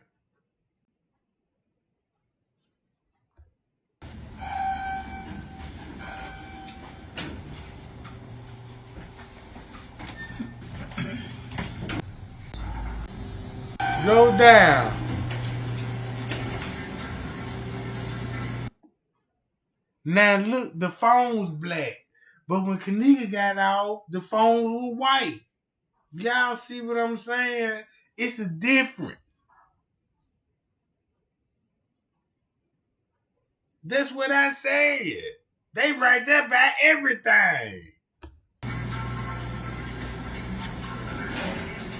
Go down. Now look, the phone's black. But when Kenneka got off, the phone was white. Y'all see what I'm saying? It's a difference. That's what I said. They right there by everything.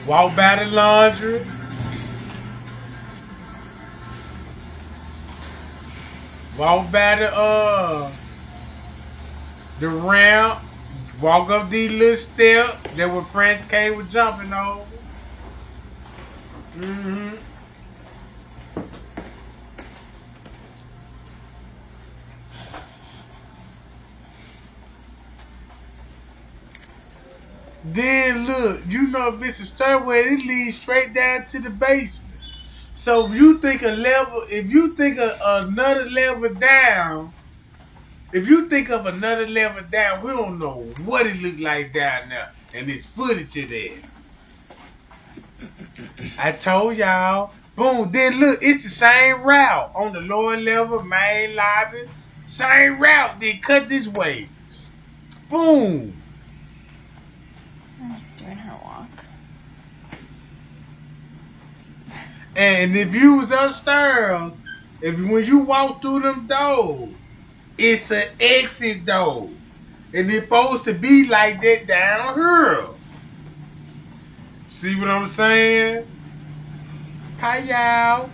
Walk by the laundry. Walk by the ramp. Walk up these little steps that were French K was jumping over. Mm-hmm. Then look, you know if it's a stairway, it leads straight down to the basement. So if you think another level down, if you think of another level down, we don't know what it looked like down there. And there's footage of that. I told y'all. Boom. Then look, it's the same route on the lower level, main lobby. Same route. Then cut this way. Boom. I'm just doing her walk. And if you was upstairs, when you walk through them doors, it's an exit door. And it's supposed to be like that down here. See what I'm saying? Pie y'all.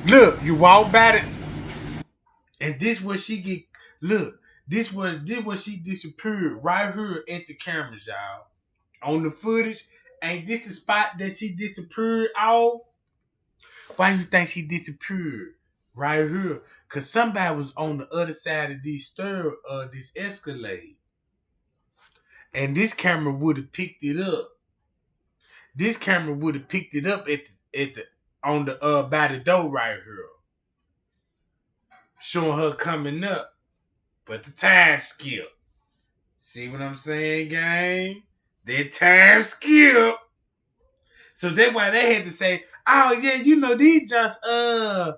Look, you walk by it, and this where she get. Look, this where she disappeared right here at the cameras, y'all. On the footage, ain't this the spot that she disappeared off? Why you think she disappeared right here? Cause somebody was on the other side of this escalade, and this camera would have picked it up. This camera would have picked it up at the on the by the door right here, showing her coming up, but the time skip. See what I'm saying, gang? That time skip. So that's why they had to say, "Oh yeah, you know these just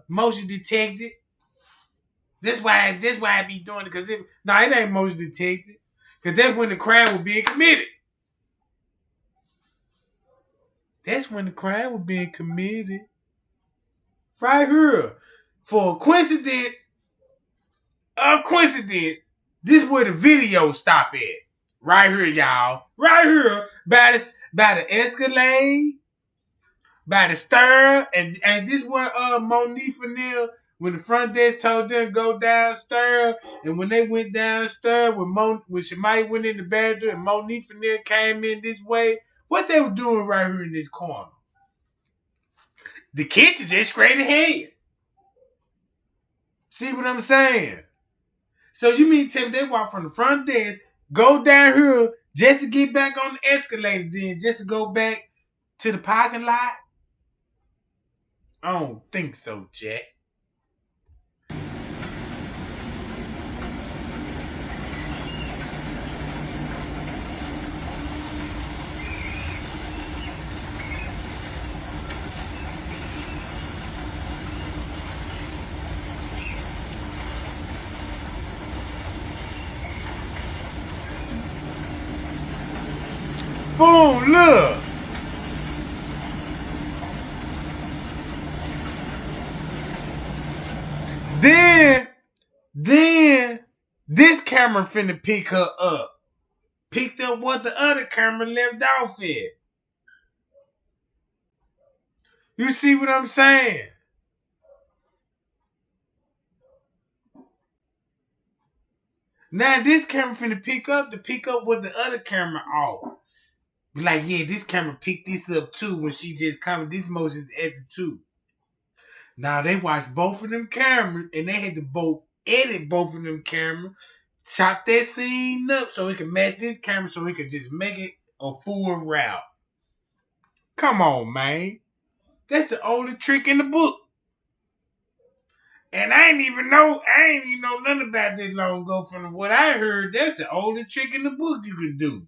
motion detected." That's why I be doing it, cause it ain't motion detected, cause that's when the crime was being committed. That's when the crime was being committed. Right here. For a coincidence, this is where the video stop at. Right here, y'all. Right here. By the Escalade. by the stir, and this one Monique Fanil, when the front desk told them go downstairs, and when they went downstairs, when Shemai went in the bathroom and Monique Fanil came in this way, what they were doing right here in this corner? The kitchen just straight ahead. See what I'm saying? So you mean tell me they walk from the front desk, go down here just to get back on the escalator, then just to go back to the parking lot? I don't think so, Jack. Boom, look. Then this camera finna pick her up. Picked up what the other camera left off at. You see what I'm saying? Now this camera finna pick up what the other camera off. Be like, yeah, this camera picked this up too when she just coming. This motion's at the two. Now they watched both of them cameras and they had to both edit both of them cameras, chop that scene up so it could match this camera so it could just make it a full route. Come on, man. That's the oldest trick in the book. And I ain't even know nothing about this long ago from what I heard. That's the oldest trick in the book you can do.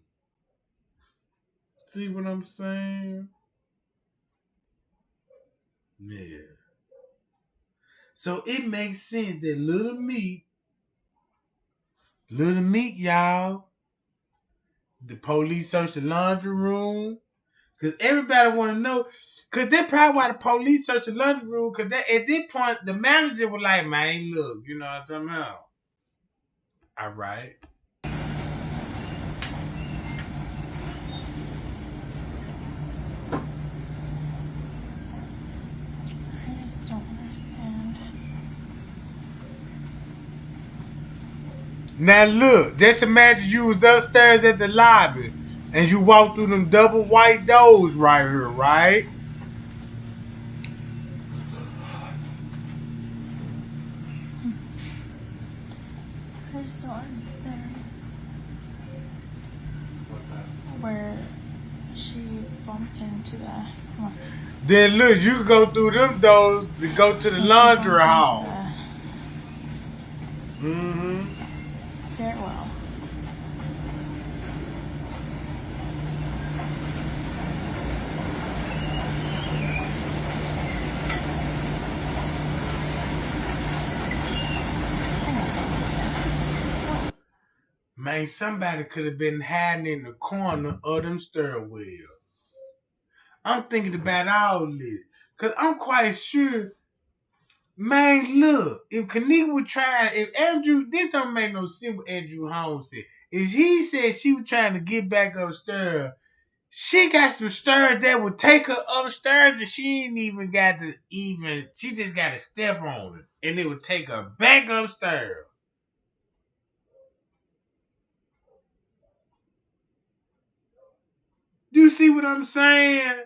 See what I'm saying? Yeah. So it makes sense that Little Meek, y'all, the police searched the laundry room. Because everybody want to know. Because that's probably why the police searched the laundry room. Because at this point, the manager was like, man, look, you know what I'm talking about? All right. I just don't understand. Now look, just imagine you was upstairs at the lobby and you walk through them double white doors right here, right? I just don't understand What's that? where she bumped into the. Well, Then look, you can go through them doors to go to the when she laundry bumped hall. into Mm-hmm. the stairwell. Man, somebody could have been hiding in the corner of them stairwell. I'm thinking about all this. Because I'm quite sure, man, look, if Kenneka was trying, if Andrew, this don't make no sense what Andrew Holmes said. If he said she was trying to get back upstairs, she got some stairs that would take her upstairs and she ain't even got to she just got to step on it. And it would take her back upstairs. You see what I'm saying?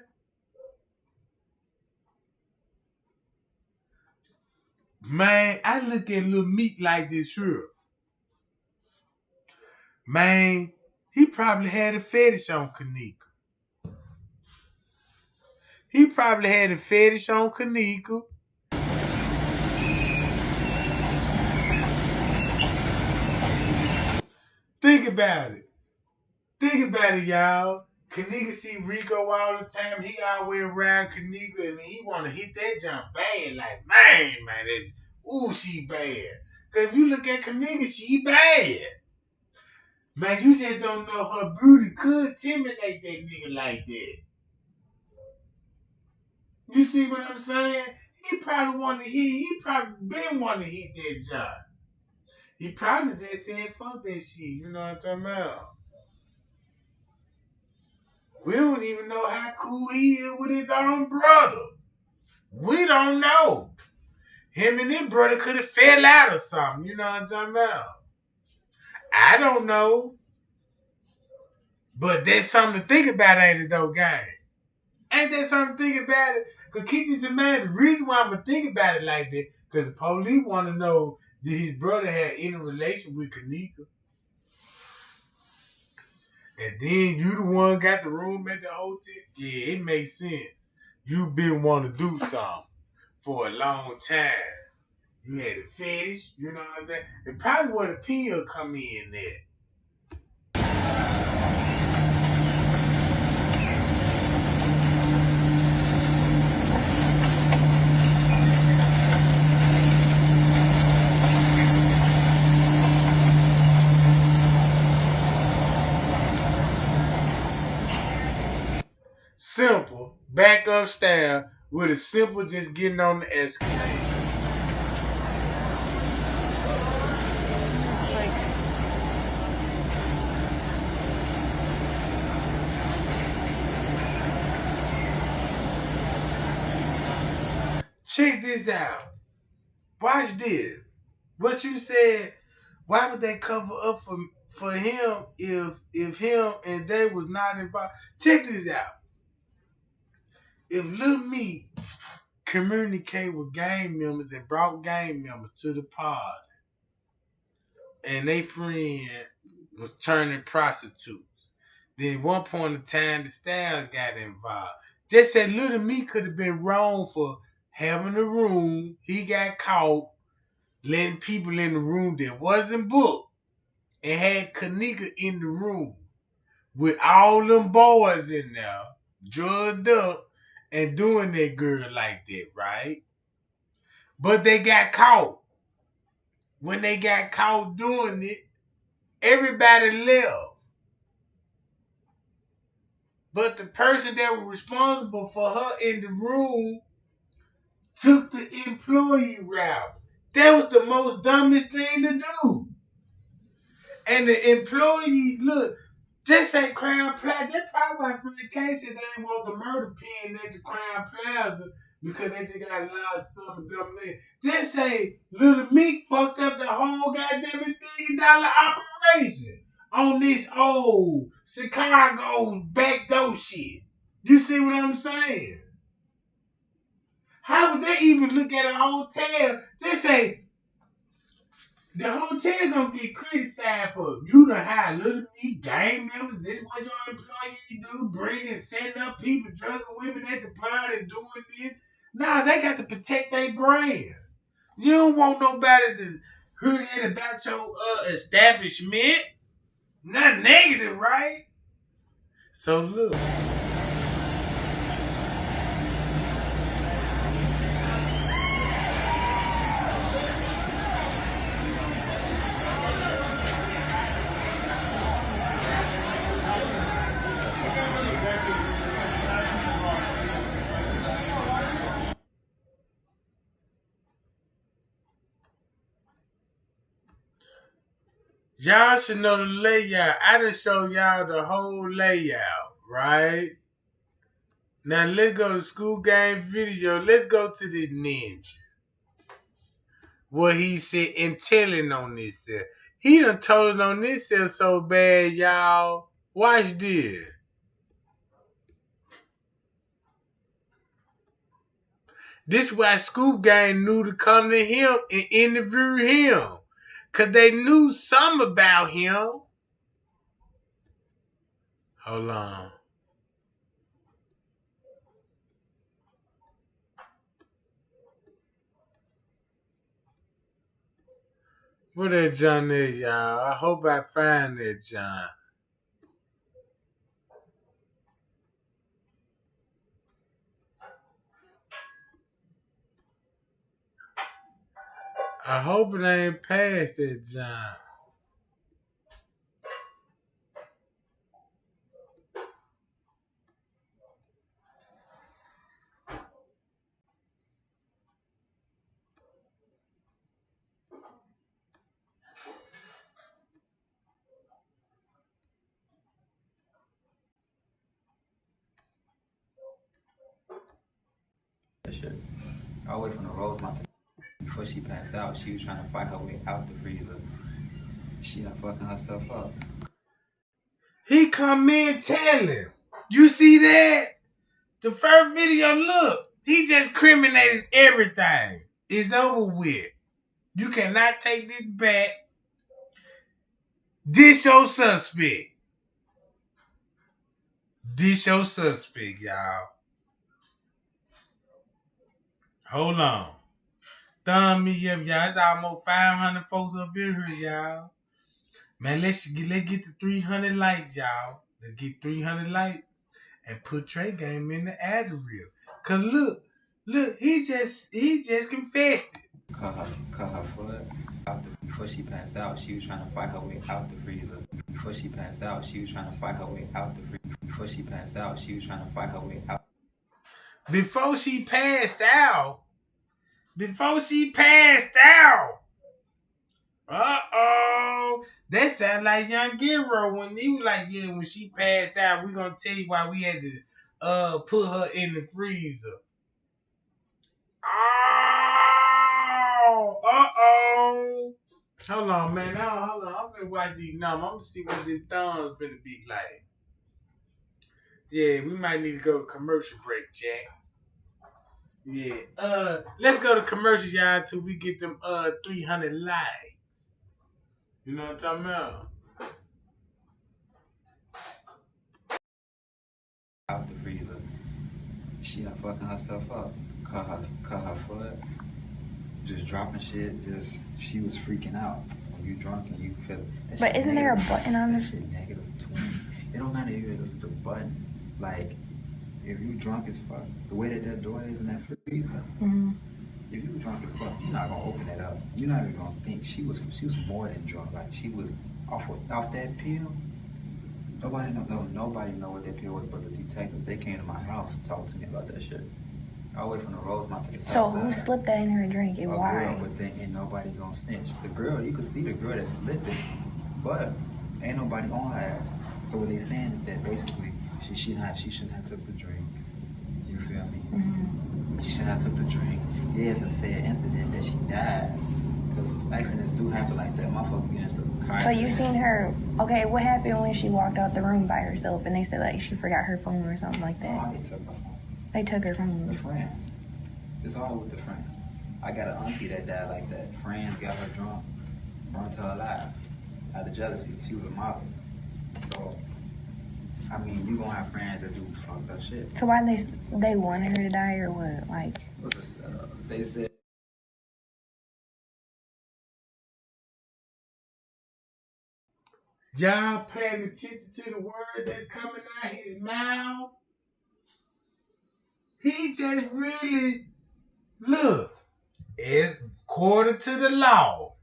Man, I look at Lil Meek like this here. Man, he probably had a fetish on Kenneka. He probably had a fetish on Kenneka. Think about it. Think about it, y'all. Kenneka see Rico all the time. He always around Kenneka and he want to hit that jump bad. Like, man, that's, ooh, she bad. Because if you look at Kenneka, she bad. Man, you just don't know her beauty could intimidate that nigga like that. You see what I'm saying? He probably been wanting to hit that job. He probably just said fuck that shit. You know what I'm talking about? We don't even know how cool he is with his own brother. We don't know. Him and his brother could have fell out or something. You know what I'm talking about? I don't know. But there's something to think about, ain't it, though, gang? Ain't that something to think about it? Because keep this in mind, the reason why I'm going to think about it like that, because the police want to know, did his brother have any relation with Kenneka? And then you the one got the room at the hotel? Yeah, it makes sense. You been wanting to do something for a long time. You had a fetish, you know what I'm saying? And probably where the pill come in there. Simple, back upstairs with a simple just getting on the escalator. It's like Check this out. Watch this. What you said, why would they cover up for him if him and they was not involved? Check this out. If Lil Meat communicate with gang members and brought gang members to the pod and they friend was turning prostitutes, then at one point in time the style got involved. Just said Lil Meat could have been wrong for having a room. He got caught letting people in the room that wasn't booked and had Kenneka in the room with all them boys in there, drugged up and doing that girl like that, right? But they got caught. When they got caught doing it, everybody left. But the person that was responsible for her in the room took the employee route. That was the most dumbest thing to do. And the employee, look, this ain't Crown Plaza. That's probably why from the case they ain't want the murder pen at the Crown Plaza because they just got a lot of some government. This ain't Little Meat fucked up the whole goddamn $1 million operation on this old Chicago backdoor shit. You see what I'm saying? How would they even look at a hotel? This ain't the hotel gonna get criticized for you to hire Little Meat gang members. This what your employees do, bringing and setting up people, drugging women at the party and doing this. Nah, they got to protect their brand. You don't want nobody to hear that about your establishment. Not negative, right? So look. Y'all should know the layout. I done show y'all the whole layout, right? Now let's go to school game video. Let's go to the ninja. What he said and telling on himself. He done told it on himself so bad, y'all. Watch this. This why Scoop Gang knew to come to him and interview him. Cause they knew something about him. Hold on. Where that John is, y'all? I hope I find that John. I hope it ain't past that John. All the way from the Rose Mountain. Before she passed out, she was trying to fight her way out the freezer. She done fucking herself up. He come in telling. You see that? The first video, look. He just criminated everything. It's over with. You cannot take this back. This your suspect. This your suspect, y'all. Hold on. Thumb me up, y'all. It's almost 500 folks up in here, y'all. Man, let's get to 300 likes, y'all. Let's get 300 likes and put Trey Game in the ad reel. Cause look, he just confessed it. Cut her foot out before she passed out. She was trying to fight her way out the freezer. Before she passed out, she was trying to fight her way out the freezer. Before she passed out, she was trying to fight her way out. Before she passed out. Before she passed out. Uh-oh. That sound like Young Giro when he was like, yeah, when she passed out, we're gonna tell you why we had to put her in the freezer. Oh, uh-oh. Hold on, man. Hold on. I'm finna watch these numbers. I'm gonna see what the thumbs finna be like. Yeah, we might need to go to commercial break, Jack. Yeah. Let's go to commercials, y'all, until we get them 300 likes. You know what I'm talking about? Out the freezer. She done fucking herself up. Cut her foot. Just dropping shit. She was freaking out. When you drunk and you feel it. But isn't there a button on this? That shit negative 20. It don't matter if it's the button. Like, if you drunk as fuck, the way that door is in that freezer, if you drunk as fuck, you're not gonna open it up. You're not even gonna think. She was more than drunk. Like, she was off that pill. Nobody know what that pill was but the detectives. They came to my house, talked to me about that shit. All the way from the Rose Mountain to the So south who side. slipped that in her drink and why? Girl, but then ain't nobody gonna snitch. The girl, you could see the girl that slipped it, but ain't nobody on her ass. So what they saying is that basically she shouldn't have took the drink. You feel me? She shouldn't have took the drink. Yeah, it's a sad incident that she died. Because accidents do happen like that. Motherfuckers get into car. So you seen her? Okay, what happened when she walked out the room by herself and they said like she forgot her phone or something like that? Oh, they took her phone. They took her phone. The friends. It's all with the friends. I got an auntie that died like that. Friends got her drunk, burnt her alive out of jealousy. She was a model. So, I mean, you gonna have friends that do fucked up shit. So why they wanted her to die or what? Like, They said. Y'all paying attention to the word that's coming out his mouth? He just really, look, it's according to the law,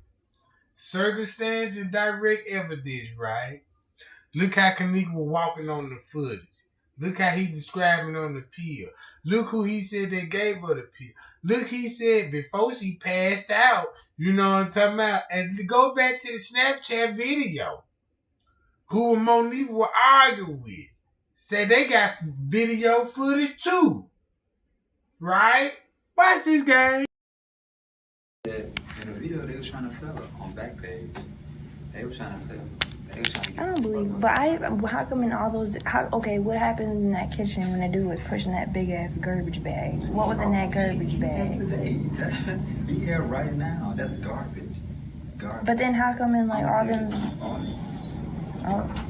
circumstance and direct evidence, right? Look how Kenneka was walking on the footage. Look how he describing on the pill. Look who he said they gave her the pill. Look, he said before she passed out, you know what I'm talking about? And to go back to the Snapchat video, who Monique will argue with, said they got video footage too. Right? Watch this game. In the video, they was trying to sell it on Backpage. They was trying to sell it. I don't believe it. But how come in all those, okay, what happened in that kitchen when the dude was pushing that big ass garbage bag? What was in that garbage bag? Today. He here right now. That's garbage. But then how come in like all them...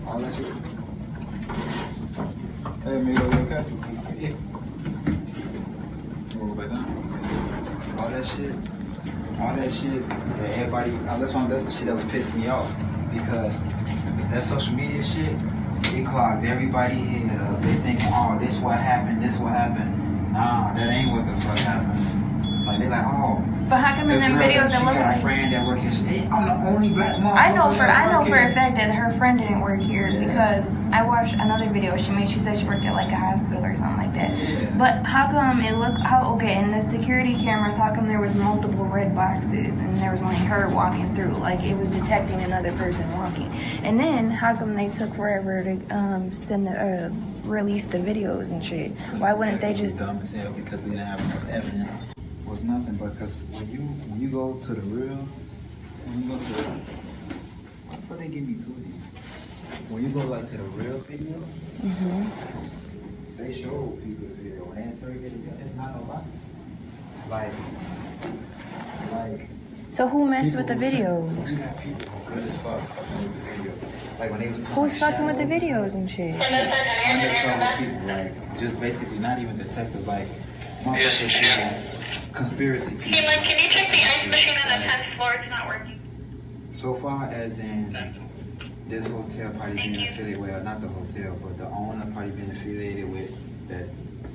All that shit. Hey, amigo, you okay? Yeah. Roll back down. All that shit that everybody, that's the shit that was pissing me off. Because that social media shit, it clogged everybody head up. They think, oh, this what happened. Nah, that ain't what the fuck happened. Like, they like, oh. But how come in them videos it look got like... a friend that work here. I'm the only black motherfucker I know for a fact that her friend didn't work here because I watched another video she made. She said she worked at like a hospital or something like that. Yeah. But how come it looked... Okay, in the security cameras, how come there was multiple red boxes and there was only her walking through? Like, it was detecting another person walking. And then, how come they took forever to release the videos and shit? Why wouldn't they just... Dumb as hell because they didn't have enough evidence. was nothing but because when you go to the real, when you go to the, what they give me to these? When you go like to the real video, they show people the video. When they interrogate it, it's not no boxes. Like. So who messed with the videos? You got people who good as fuck fucking with the video. Like when they was Who's fucking with the videos and shit? Undercover people, like just basically not even detectives, like motherfuckers who conspiracy people. Hey, Mike, can you check the ice machine on the 10th floor? It's not working. So far as in this hotel probably being affiliated, well, not the hotel, but the owner probably being affiliated with that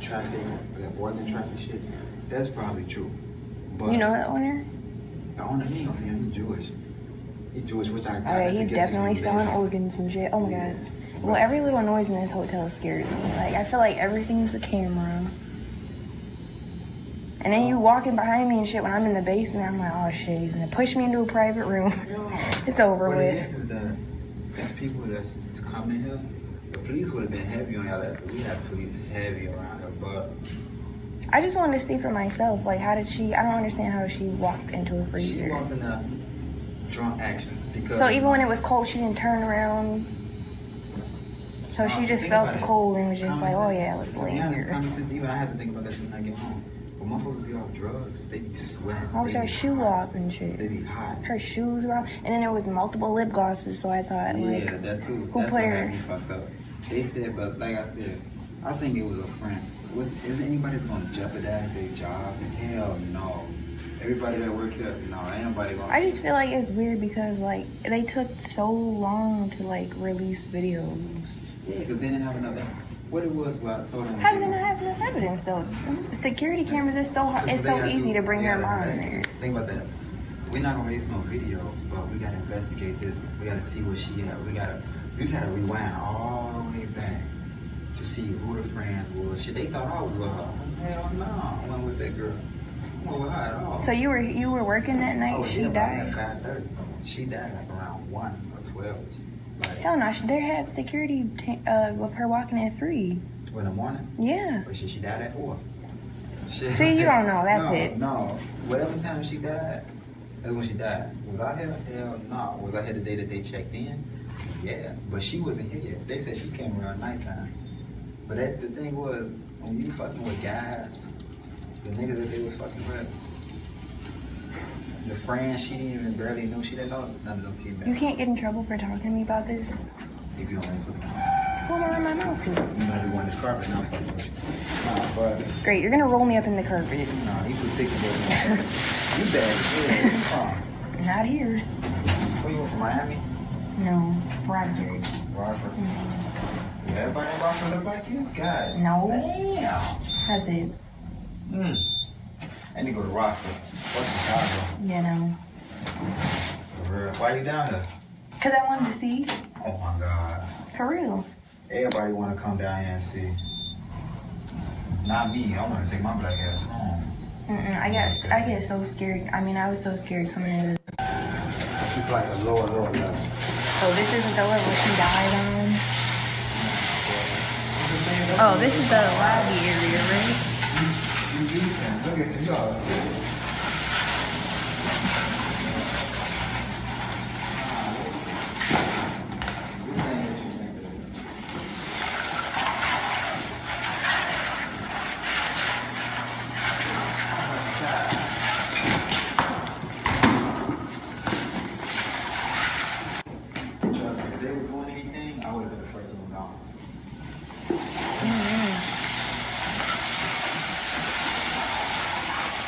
traffic, that Oregon traffic shit, that's probably true. But you know the owner? The owner, he ain't gonna see him, he's Jewish. He's Jewish, which I Alright, he's definitely selling organs and shit. Oh my god. Well, every little noise in this hotel scares me. Like, I feel like everything's a camera. And then you walking behind me and shit when I'm in the basement, I'm like, oh shit, he's gonna push me into a private room. It's over what with. It is that's people that's coming here. The police would have been heavy on y'all ass, because we have police heavy around here, but I just wanted to see for myself, like, how did she, I don't understand how she walked into a freezer. she walked in a drunk actions. Because So even when it was cold, she didn't turn around. So she just felt the cold and was just like, oh yeah, let's lay here. here. Common sense, even I had to think about that shit when I get home. But motherfuckers be off drugs, they be sweating. How was her shoe off and shit? They be hot. Her shoes were off. And then there was multiple lip glosses, so I thought, like, yeah, that too. Who That's put what her? had me fucked up. They said, but like I said, I think it was a friend. Is anybody's gonna jeopardize their job? Hell no. Everybody that work here, no, ain't nobody gonna. I just feel like it's weird because, like, they took so long to, like, release videos. Yeah, because they didn't have enough. What it was, what I told them. How do they not have enough evidence, though? Security cameras is so hard. It's so easy to bring her mom in there. Think about that. We're not gonna release no videos, but we gotta investigate this. We gotta see where she at. We gotta rewind all the way back to see who the friends was. Shit, they thought I was with her. Hell no, I went with that girl. I went with her at all. So you were working that night? Oh, She yeah, died? at 5:30. She died like around 1 or 12. Like, Hell no, they had security with her walking at 3. in the morning? Yeah. But she died at 4. See, you don't know. That's it. No, whatever time she died, that's when she died. Was I here? Hell no. Was I here the day that they checked in? Yeah, but she wasn't here yet. They said she came around nighttime. But the thing was, when you fucking with guys, the niggas that they was fucking with, the friends she didn't even barely know, she didn't know none of them females. You can't get in trouble for talking to me about this. If you don't ain't fucking. Who am I run my mouth to? You know the one that's carpet, not fucking with you. Nah, but Great, you're gonna roll me up in the carpet. nah, you too thick to go. You bad. Yeah. Not here. Where you from, Miami? No, Rockford. Rockford. Everybody in Rockford look like you? God. No. Damn. That's it. I need to go to Rockford. What's Chicago? You know. For real. Why you down there? Cause I wanted to see. Oh my God. For real. Everybody want to come down here and see. Not me. I want to take my black ass home. I get so scared. I mean, I was so scared coming in. It's like a lower level. Oh, this isn't the level she died on. Oh, this is the lobby area, right? You decent. Look at you all.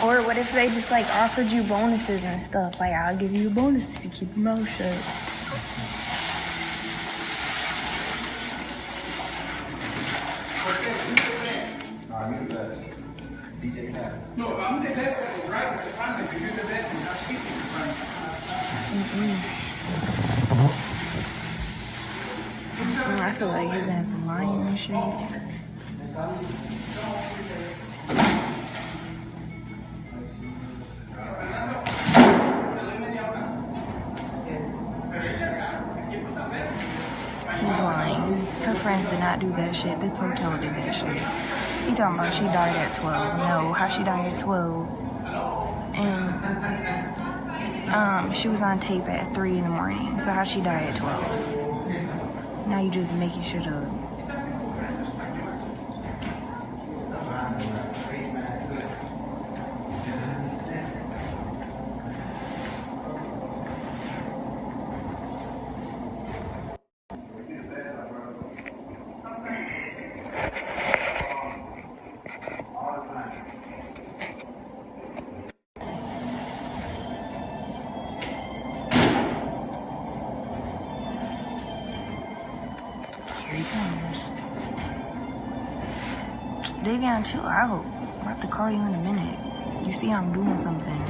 Or what if they just like offered you bonuses and stuff? Like, I'll give you a bonus if you keep your mouth shut. No, I'm the best at the right with the family, but you're the best in housekeeping. I feel like he's gonna have some lying and shit. He's lying. Her friends did not do that shit. This hotel did that shit. He talking about she died at 12. No, how she died at 12? And she was on tape at 3 in the morning. So how she died at 12? Now you just making shit up. Here he comes. Davion, chill out. I'm about to call you in a minute. You see I'm doing something.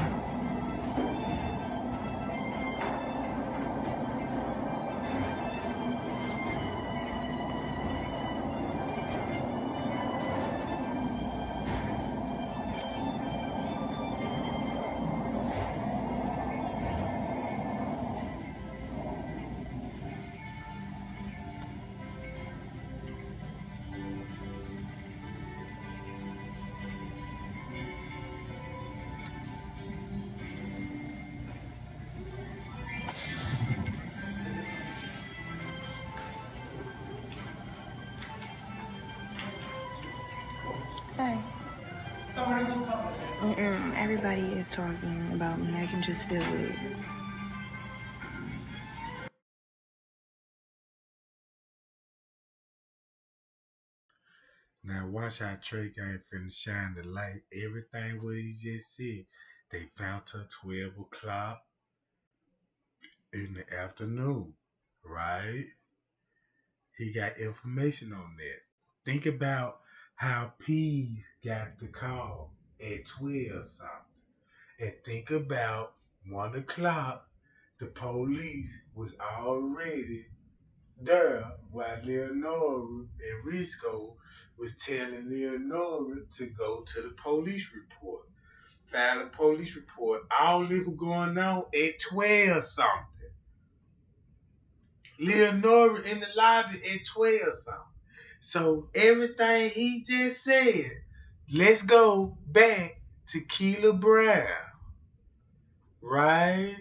Hey. Everybody is talking about me. I can just feel it. Now watch how Trey ain't finna shine the light. Everything what he just said. They found her 12 o'clock in the afternoon, right? He got information on that. Think about how Pease got the call at 12 something. And think about 1 o'clock, the police was already there while Leonora and Risco was telling Leonora to go to the police report. File a police report. All this was going on at 12 something. Leonora in the lobby at 12 something. So everything he just said, let's go back to Keela Brown. Right?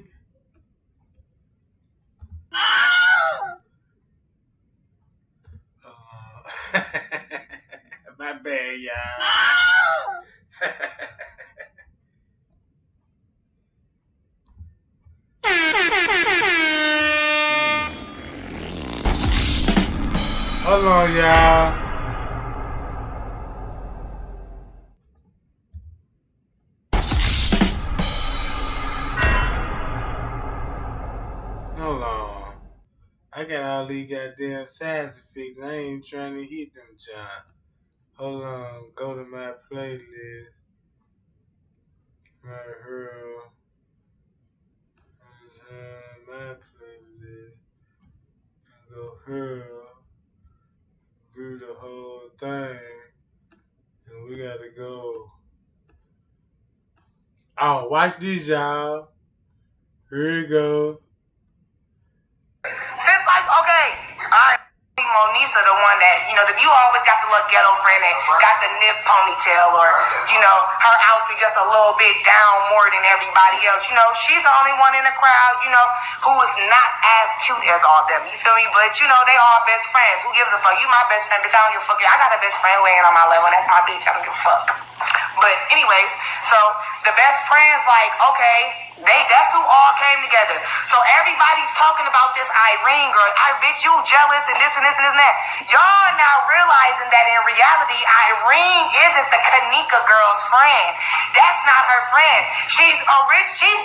My bad, y'all. Hold on, y'all. Hold on. I got all these goddamn sides fixed. I ain't trying to hit them, John. Hold on. Go to my playlist. Right here. My playlist. Go here. View the whole thing. And we gotta go. Oh, watch this, y'all. Here we go. Since like, okay, alright, Monisa, the one that, you always got the little ghetto friend that got the nip ponytail or, her outfit just a little bit down more than everybody else. She's the only one in the crowd, who is not as cute as all them. You feel me? But, they all best friends. Who gives a fuck? You my best friend, bitch. I don't give a fuck. I got a best friend who ain't on my level, and that's my bitch. I don't give a fuck. But anyways, so the best friends, like, okay, that's who all came together. So everybody's talking about this Irene girl. Bitch, you jealous and this and this and this and that. Y'all not realizing that in reality, Irene isn't the Kenneka girl's friend. That's not her friend. She's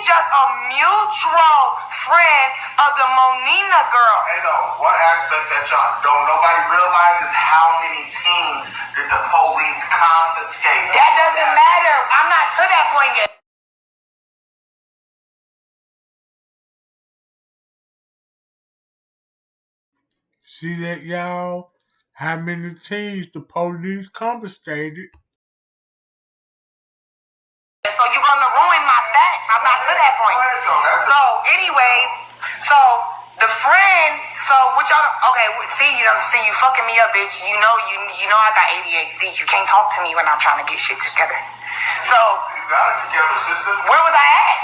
just a mutual friend of the Monina girl. Hey, no, one aspect that nobody realizes how many teens did the police confiscate. That doesn't matter. I'm not to that point yet. See that, y'all? How many teams the police confiscated? So you're going to ruin my facts. I'm not to that point. So anyways, the friend, what y'all, okay, see, you fucking me up, bitch. You know I got ADHD. You can't talk to me when I'm trying to get shit together. So got it together, sister. Where was I at?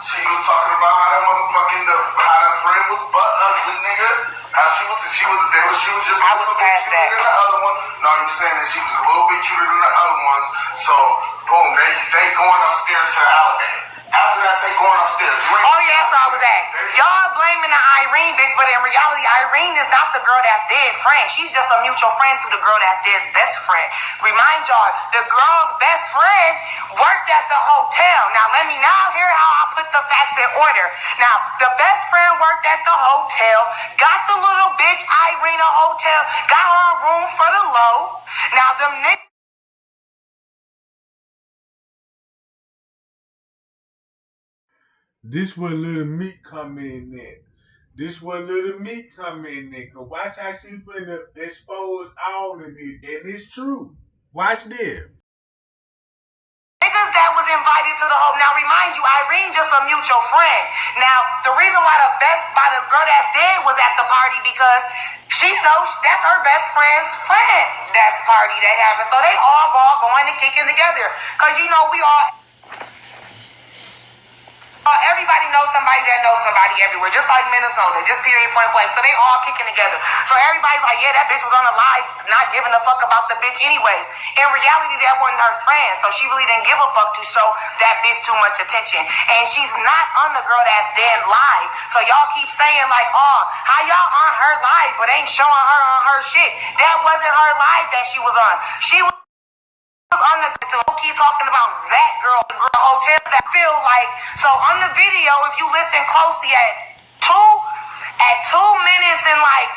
She was talking about how that friend was butt ugly, nigga. How she was just I was past cuter that. than the other one. No, you saying that she was a little bit cuter than the other ones. So, boom, they going upstairs to the elevator. After that, they going upstairs. Oh yeah, that's where I was at. Y'all blaming the Irene bitch, but in reality, Irene is not the girl that's dead friend. She's just a mutual friend through the girl that's dead's best friend. Remind y'all, the girl's best friend worked at the hotel. Now let me now hear how I put the facts in order. Now, the best friend worked at the hotel, got the little bitch Irene a hotel, got her a room for the low. Now them niggas. This where Little Meat come in at. This where Little Meat come in at. Cause watch how she finna expose all of this. And it's true. Watch this. Niggas that was invited to the whole. Now remind you, Irene's just a mutual friend. Now the reason why the girl that's dead was at the party because she knows that's her best friend's friend. That's the party they having. So they all going and kicking together. Cause you know we all. Everybody knows somebody that knows somebody everywhere, just like Minnesota, just period, point blank. So they all kicking together. So everybody's like, yeah, that bitch was on the live, not giving a fuck about the bitch anyways. In reality, that wasn't her friend, so she really didn't give a fuck to show that bitch too much attention. And she's not on the girl that's dead live. So y'all keep saying like, oh, how y'all on her live, but ain't showing her on her shit. That wasn't her live that she was on. She was on the keep talking about that girl hotel that feel like. So on the video, if you listen closely at 2 minutes and like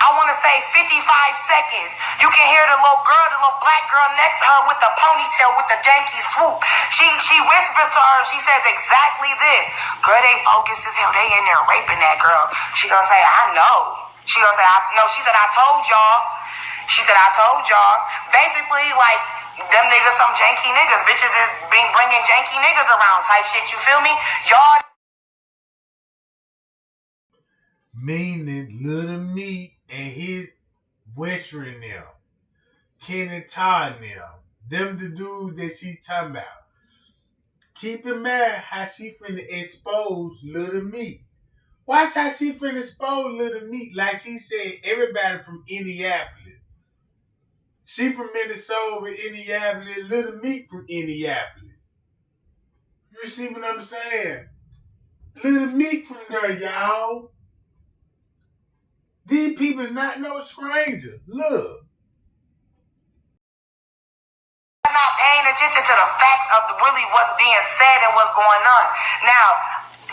I want to say 55 seconds, you can hear the little black girl next to her with the ponytail with the janky swoop. She whispers to her, she says exactly this. Girl, they bogus as hell. They in there raping that girl. She gonna say, I know. She gonna say, no. She said, I told y'all. She said, I told y'all. Basically, like, them niggas some janky niggas. Bitches is bringing janky niggas around type shit. You feel me? Y'all. Meaning Little Meat and his Western them. Kenneka them the dude that she talking about. Keep in mind how she finna expose Little Meat. Watch how she finna expose Little Meat. Like she said, everybody from Indianapolis. She from Minnesota, Indianapolis, Little Meat from Indianapolis. You see what I'm saying? Little Meat from there, y'all. These people is not no stranger. Look. Not paying attention to the facts of really what's being said and what's going on. Now,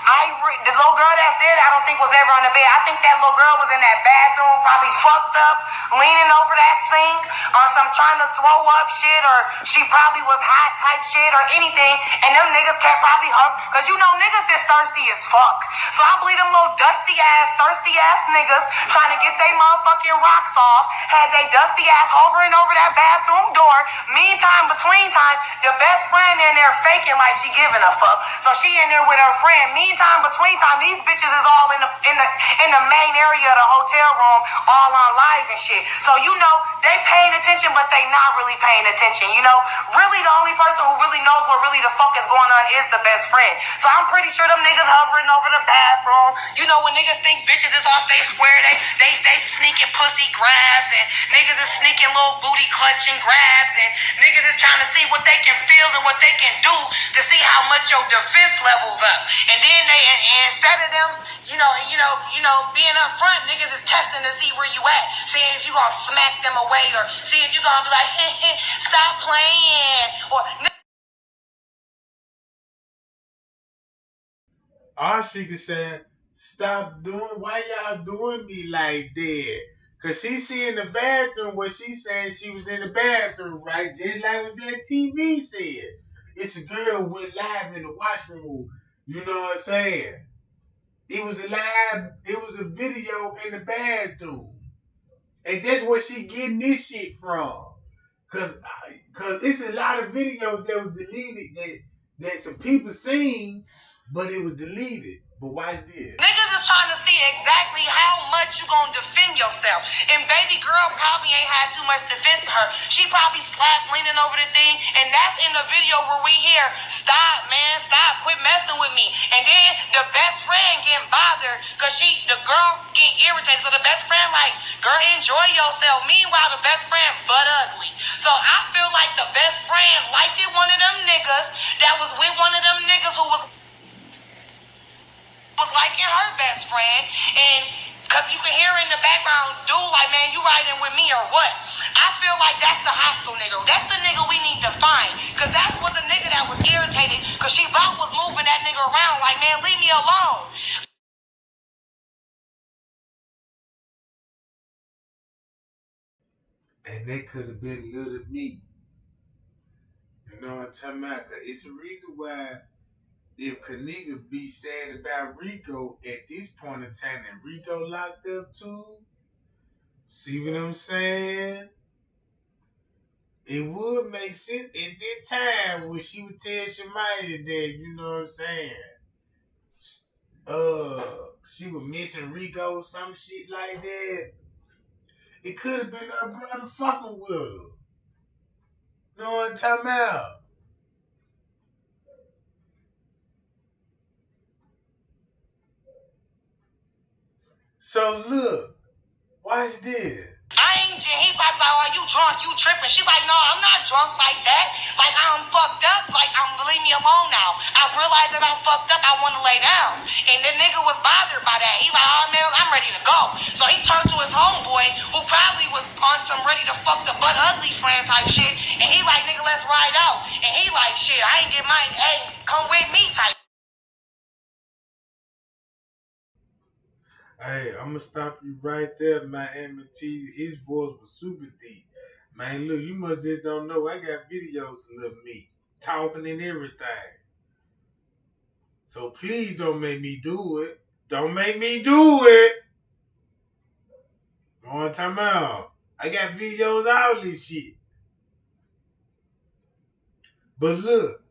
the little girl that's dead, I don't think was ever on the bed. I think that little girl was in that bathroom, probably fucked up, leaning over that sink on some trying to throw up shit, or she probably was hot type shit or anything, and them niggas kept probably her, cause you know niggas is thirsty as fuck. So I believe them little thirsty ass niggas trying to get they motherfucking rocks off, had they dusty ass hovering over that bathroom door. Meantime, between time, the best friend in there faking like she giving a fuck. So she in there with her friend. Meantime, between time, these bitches is all in the main area of the hotel room, all on live and shit. So you know, they paying attention, but they not really paying attention. You know, really the only person who really knows what really the fuck is going on is the best friend. So I'm pretty sure them niggas hovering over the bathroom. You know, when niggas think bitches is off they square, they sneaking pussy grabs, and niggas is sneaking little booty clutching grabs, and niggas is trying to see what they can feel and what they can do to see how much your defense level's up. And then instead of them, being up front, niggas is testing to see where you at, seeing if you gonna smack them away, or see if you gonna be like, stop playing, or. All she could say, stop doing, why y'all doing me like that? Cause she see in the bathroom what she saying she was in the bathroom, right? Just like what that TV said. It's a girl went live in the washroom. You know what I'm saying? It was a video in the bathroom. And that's where she getting this shit from. Cause it's a lot of videos that was deleted that some people seen, but it was deleted. But why this? Niggas is trying to see exactly how much you gonna defend yourself. And baby girl probably ain't had too much defense to her. She probably slapped leaning over the thing, and that's in the video where we hear, stop, man, stop, quit messing with me. And then the best friend getting bothered because the girl getting irritated. So the best friend like, girl, enjoy yourself. Meanwhile, the best friend butt ugly. So I feel like the best friend liked it one of them niggas that was with one of them niggas who was liking her best friend, and because you can hear in the background, dude, like, man, you riding with me or what? I feel like that's the hostile nigga. That's the nigga we need to find, because that was the nigga that was irritated, because she about was moving that nigga around like, man, leave me alone. And that could have been little me. You know what I'm talking about? 'Cause it's a reason why if Kenneka be sad about Rico at this point in time and Rico locked up too, see what I'm saying? It would make sense at that time when she would tell Shemaya that, you know what I'm saying? She was missing Rico, some shit like that. It could have been her brother fucking with her. Know what I'm talking about? So look, watch this. He probably like, oh, you drunk, you tripping. She like, no, I'm not drunk like that. Like, I'm fucked up. Like, leave me alone now. I realized that I'm fucked up. I want to lay down. And the nigga was bothered by that. He like, oh, man, I'm ready to go. So he turned to his homeboy, who probably was on some ready to fuck the butt ugly friend type shit. And he like, nigga, let's ride out. And he like, shit, I ain't get mine. Hey, come with me type. Hey, I'm gonna stop you right there, man. M&T, his voice was super deep. Man, look, you must just don't know. I got videos of little me talking and everything. So please don't make me do it. Don't make me do it. One time out. I got videos of all this shit. But look,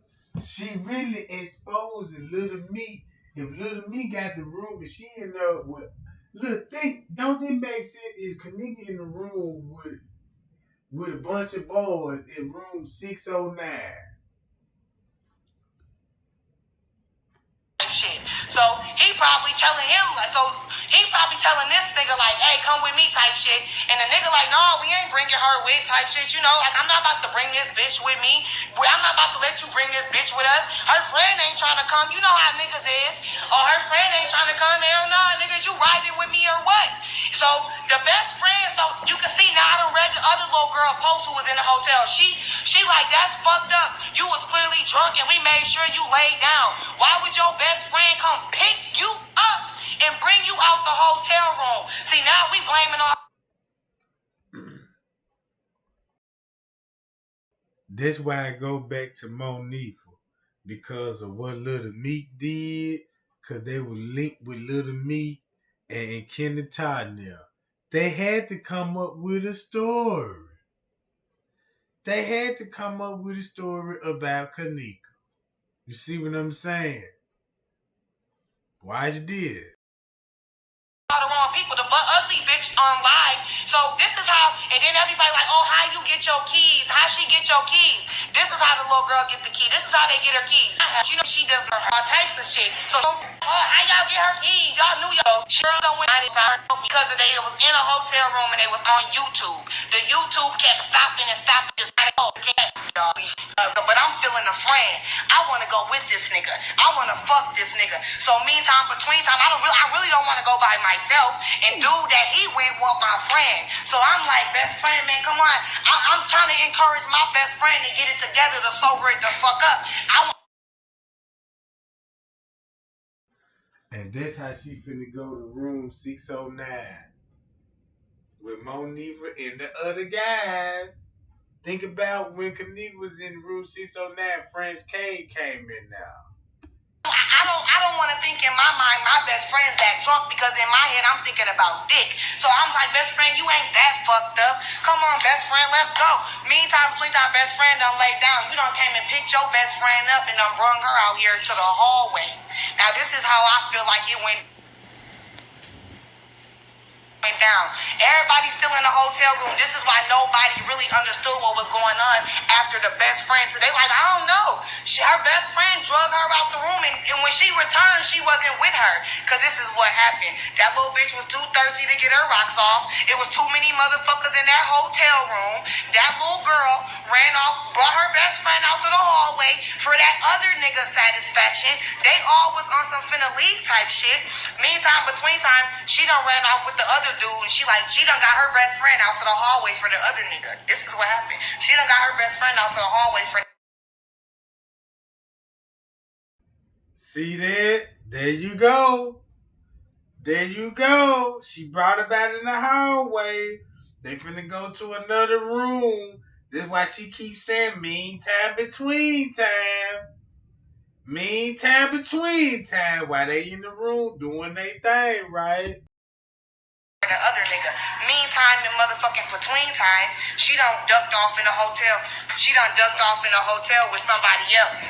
she really exposing little me. If little me got the room and she in there with, look, don't it make sense if Kenneka in the room with a bunch of boys in room 609? Shit. So he probably telling him like, so he probably telling this nigga like, hey, come with me type shit. And the nigga like, no, we ain't bringing her with type shit. You know, like, I'm not about to bring this bitch with me. I'm not about to let you bring this bitch with us. Her friend ain't trying to come. You know how niggas is. Or her friend ain't trying to come. Hell no, niggas, you riding with me or what? So the best friend, so you can see now I done read the other little girl post who was in the hotel. She like, that's fucked up. You was clearly drunk and we made sure you laid down. Why would your best friend come pick you up and bring you out the hotel room? See, now we blaming all. That's why I go back to Monifa. Because of what Little Meek did. Because they were linked with Little Meek and Kenneka now. They had to come up with a story. They had to come up with a story about Kenneka. You see what I'm saying? Watch this. All the wrong people, the butt ugly bitch on live. So this is how, and then everybody like, oh, how you get your keys? How she get your keys? This is how the little girl get the key. This is how they get her keys. You know she does all types of shit. So, how y'all get her keys? Y'all knew y'all. She really don't win because it was in a hotel room and they was on YouTube. The YouTube kept stopping and stopping. Just like, oh, but I'm feeling a friend. I want to go with this nigga. I want to fuck this nigga. So meantime, between time, I really don't want to go by myself and do that. He went with my friend. So I'm like, best friend, man, come on. I'm trying to encourage my best friend to get it together to sober it the fuck up. And that's how she finna go to room 609 with Monifa and the other guys. Think about when Kenneka was in room 609, Franz Kane came in now. I don't want to think in my mind my best friend's that drunk because in my head I'm thinking about dick. So I'm like, best friend, you ain't that fucked up. Come on, best friend, let's go. Meantime, between time, best friend done laid down. You done came and picked your best friend up and done brung her out here to the hallway. Now Now this is how I feel like it went down. Everybody's still in the hotel room. This is why nobody really understood what was going on after the best friend. So they like, I don't know. Her best friend drug her out the room, and when she returned, she wasn't with her. Because this is what happened. That little bitch was too thirsty to get her rocks off. It was too many motherfuckers in that hotel room. That little girl ran off, brought her best friend out to the hallway for that other nigga's satisfaction. They all was on some finna leave type shit. Meantime, between time, she done ran off with the other dude, and she done got her best friend out to the hallway for the other nigga. This is what happened. She done got her best friend out to the hallway for. See that? There you go. There you go. She brought it back in the hallway. They finna go to another room. That's why she keeps saying meantime between time. Meantime between time. While they in the room doing their thing, right? The other nigga. Meantime, the motherfucking between time, she done ducked off in the hotel. She done ducked off in a hotel with somebody else.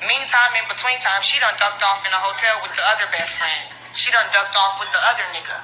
Meantime, in between time, she done ducked off in a hotel with the other best friend. She done ducked off with the other nigga.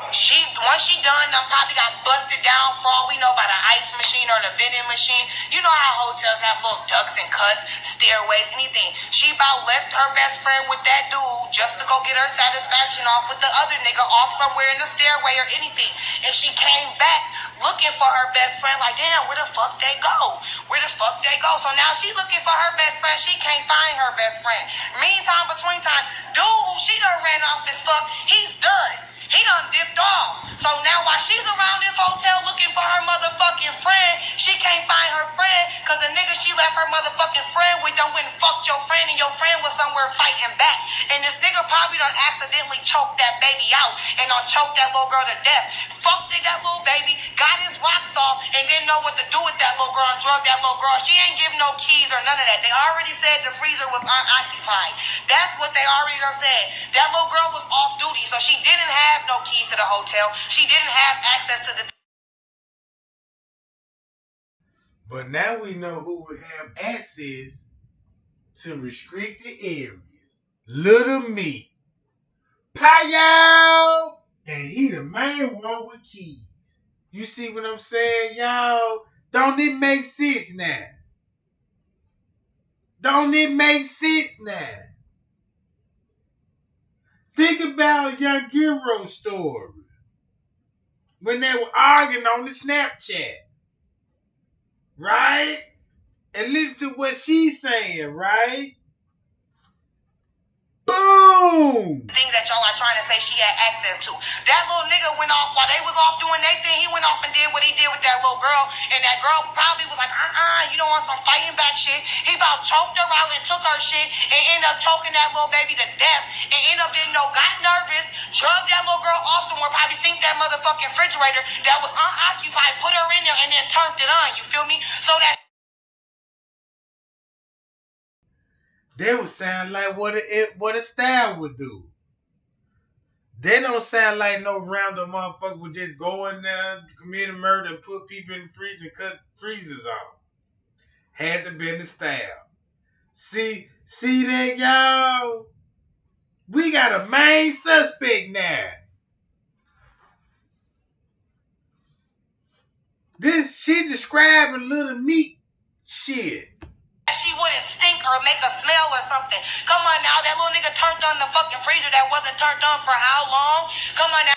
Once she done probably got busted down for all we know by the ice machine or the vending machine. You know how hotels have little ducts and cuts, stairways, anything. She about left her best friend with that dude just to go get her satisfaction off with the other nigga off somewhere in the stairway or anything. And she came back looking for her best friend like, damn, where the fuck they go? Where the fuck they go? So now she looking for her best friend. She can't find her best friend. Meantime, between time, dude who she done ran off this fuck, he's done. He done dipped off. So now while she's around this hotel looking for her motherfucking friend, she can't find her friend because the nigga she left her motherfucking friend with done went and fucked your friend, and your friend was somewhere fighting back. And this nigga probably done accidentally choked that baby out and done choked that little girl to death. Fucked that little baby, got his rocks off, and didn't know what to do with that little girl and drugged that little girl. She ain't give no keys or none of that. They already said the freezer was unoccupied. That's what they already done said. That little girl was off duty, so she didn't have no keys to the hotel. She didn't have access to the. But now we know who would have access to restricted areas. Little me. Payal! And he the main one with keys. You see what I'm saying, y'all? Don't it make sense now? Don't it make sense now? Think about Young Giro's story. When they were arguing on the Snapchat. Right? And listen to what she's saying, right? Boom! Things that y'all are trying to say she had access to. That little nigga went off while they was off doing their thing. He went off and did what he did with that little girl. And that girl probably was like, you don't want some fighting back shit. He about choked her out and took her shit and ended up choking that little baby to death. And ended up didn't know, got nervous, drugged that little girl off somewhere, probably synced that motherfucking refrigerator that was unoccupied, put her in there, and then turned it on. You feel me? So that They would sound like what a style would do. They don't sound like no random motherfucker would just go in there, commit a murder, and put people in the freezer and cut freezers off. Had to be the style. See that, y'all? We got a main suspect now. This shit describing little meat shit. she wouldn't stink or make a smell or something. Come on now, that little nigga turned on the fucking freezer that wasn't turned on for how long? Come on now.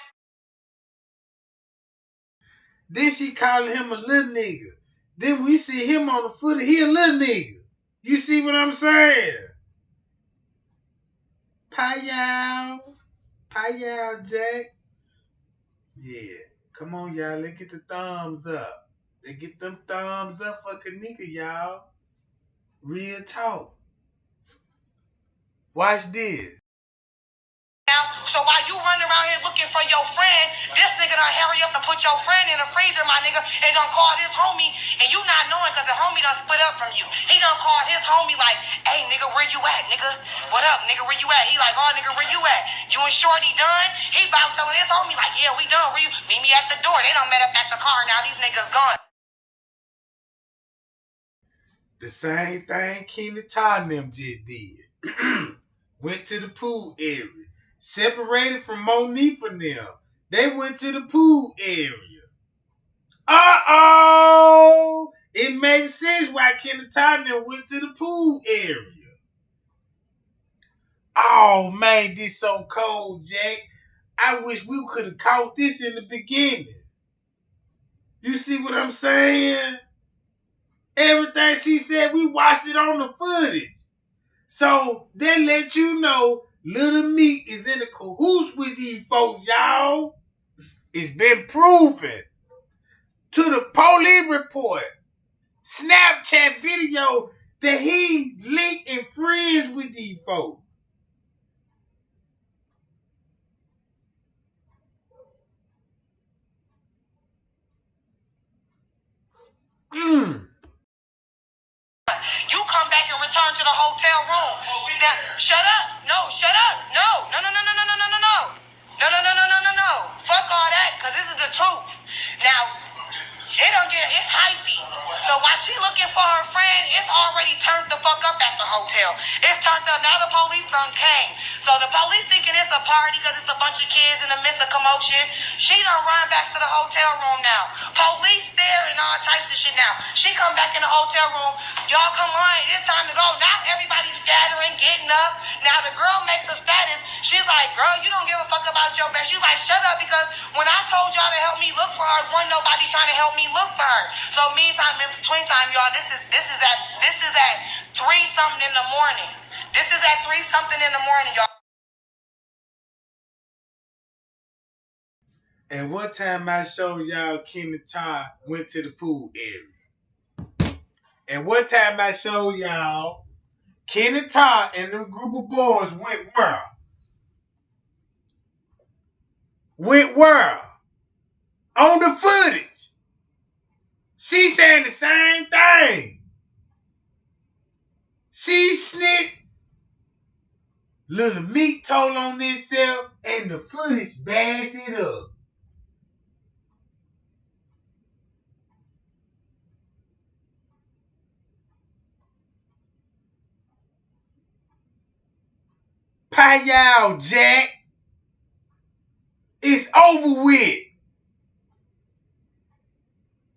Then she calling him a little nigga. Then we see him on the footage. He a little nigga. You see what I'm saying? Payal, Jack. Yeah. Come on, y'all. Let's get the thumbs up. Let's get them thumbs up for Kenneka, y'all. Real talk. Watch this. So while you running around here looking for your friend, this nigga done hurry up and put your friend in the freezer, my nigga, and done call his homie, and you not knowing because the homie done split up from you. He done called his homie like, hey, nigga, where you at, nigga? What up, nigga, where you at? He like, oh, nigga, where you at? You and Shorty done? He about telling his homie like, yeah, we done. Where you? Meet me at the door. They done met up at the car. Now these niggas gone. The same thing Kenneka and them just did. went to the pool area. Separated from Monique and them. They went to the pool area. Uh-oh! It makes sense why Kenneka went to the pool area. Oh, man, this so cold, Jack. I wish we could have caught this in the beginning. You see what I'm saying? Everything she said, we watched it on the footage. So, that let you know Little Meat is in the cahoots with these folks, y'all. It's been proven. To the police report, Snapchat video that he linked and friends with these folks. You come back and return to the hotel room. Now, shut up. No, shut up. No. No, no, no, no, no, no, no, no, no. No, no, no, no, no, no, no. Fuck all that, because this is the truth. Now, it's hypey. So while she looking for her friend, it's already turned the fuck up at the hotel. It's turned up. Now the police done came. So the police thinking it's a party because it's a bunch of kids in the midst of commotion. She done run back to the hotel room now. Police there and all types of shit now. She come back in the hotel room. Y'all come on, it's time to go. Now everybody's scattering, getting up. Now the girl makes a status. She's like, girl, you don't give a fuck about your best. She's like, shut up, because when I told y'all to help me look for her, wasn't nobody trying to help me look for her. So meantime, in between time, y'all, this is at 3 something in the morning. This is at 3 something in the morning, y'all. And one time I showed y'all Kenneka went to the pool area. And one time I showed y'all Kenneka and the group of boys went where? Went where? On the footage. She saying the same thing. She snitched. Little Meat told on itself, and the footage backs it up. Payal, Jack. It's over with.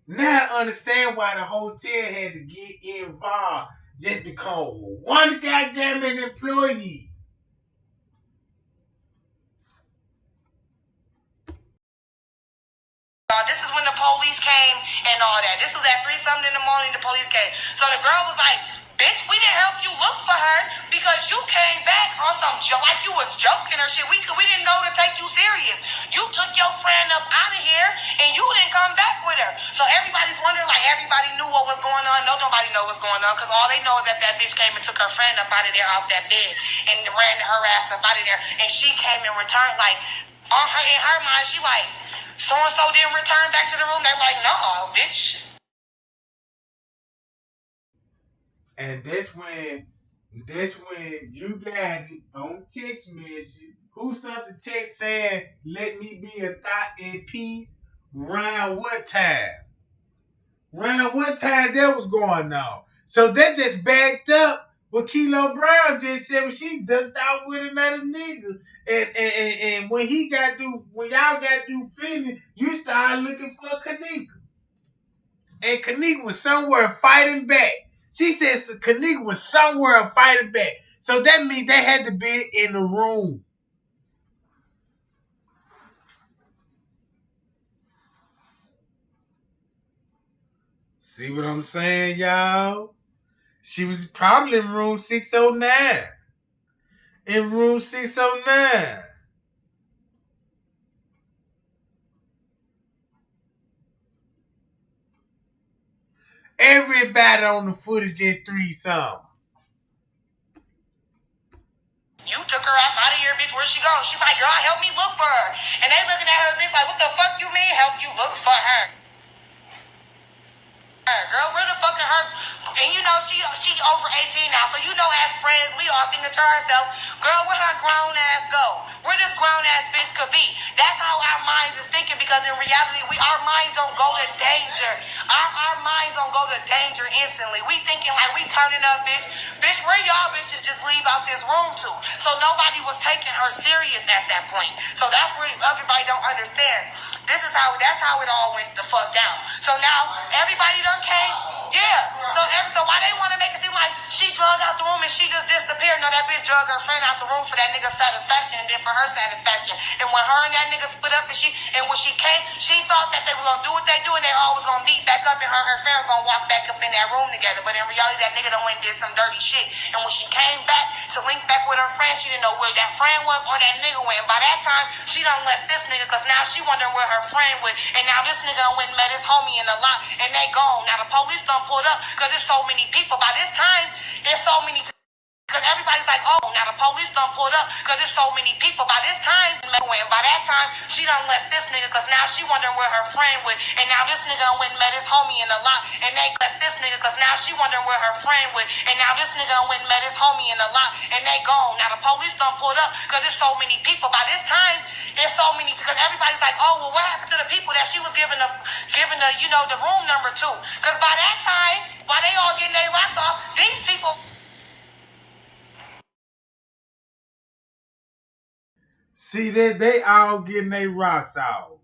Now I understand why the hotel had to get involved just because one goddamn employee. This is when the police came and all that. This was at 3 something in the morning, the police came. So the girl was like, bitch, we didn't help you look for her because you came back on some like you was joking or shit. We didn't know to take you serious. You took your friend up out of here and you didn't come back with her. So everybody's wondering, like everybody knew what was going on. No, nobody know what's going on, because all they know is that bitch came and took her friend up out of there off that bed and ran her ass up out of there. And she came and returned, like, in her mind, she like, so-and-so didn't return back to the room. They're like, no, bitch. And that's when you got it on text message. Who sent the text saying, let me be a thought in peace? Round what time? Round what time that was going on? So that just backed up what Kilo Brown just said when she ducked out with another nigga. And when y'all got through feeling, you started looking for Kenneka. And Kenneka was somewhere fighting back. She said Kenneka was somewhere fighting back. So that means they had to be in the room. See what I'm saying, y'all? She was probably in room 609. In room 609. Everybody on the footage at 3 something. You took her out of here, bitch. Where'd she go? She's like, girl, help me look for her. And they looking at her, bitch, like, what the fuck you mean help you look for her? her. Girl, where the fucking her? And you know, she over 18 now, so you know as friends, we all thinking to ourselves, girl, where her grown ass go? Where this grown ass bitch could be? That's how our minds is thinking, because in reality, our minds don't go to danger. Our minds don't go to danger instantly. We thinking like we turning up, bitch. Bitch, where y'all bitches just leave out this room to? So nobody was taking her serious at that point. So that's where everybody don't understand. That's how it all went the fuck down. So now everybody done came. Yeah. So why they want to make it seem like she drugged out the room and she just disappeared? No, that bitch drugged her friend out the room for that nigga's satisfaction and then for her satisfaction. And when her and that nigga split up and when she came, she thought that they were gonna do what they do and they all was gonna meet back up and her friend was gonna walk back up in that room together. But in reality, that nigga done went and did some dirty shit. And when she came back to link back with her friend, she didn't know where that friend was or that nigga went. And by that time, she done left this nigga because now she wondering where her friend went. And now this nigga done went and met his homie in the lot and they gone. Now the police done pulled up because there's so many people. By this time, there's so many people. Because everybody's like, oh, now the police done pulled up because there's so many people. By this time, by that time, she done left this nigga because now she wondering where her friend went. And now this nigga done went and met his homie in the lot and they left this nigga because now she wondering where her friend went. And now this nigga done went and met his homie in the lot and they gone. Now the police done pulled up because there's so many people. By this time, there's so many, because everybody's like, oh, well, what happened to the people that she was giving the the room number to? Because by that time, while they all getting their rocks off, these people. See that they all getting their rocks out.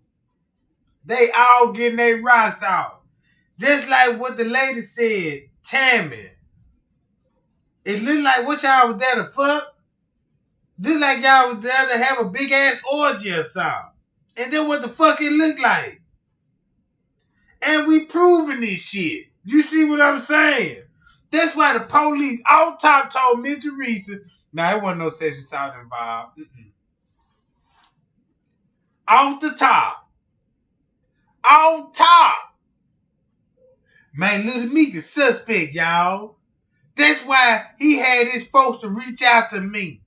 They all getting their rocks out. Just like what the lady said, Tammy. It looked like what y'all was there to fuck. Looked like y'all was there to have a big ass orgy or something. And then what the fuck it looked like. And we proving this shit. You see what I'm saying? That's why the police on top told Miss Teresa, nah, it wasn't no sexual assault involved. Off the top. On top. Man, Little Meek is suspect, y'all. That's why he had his folks to reach out to me.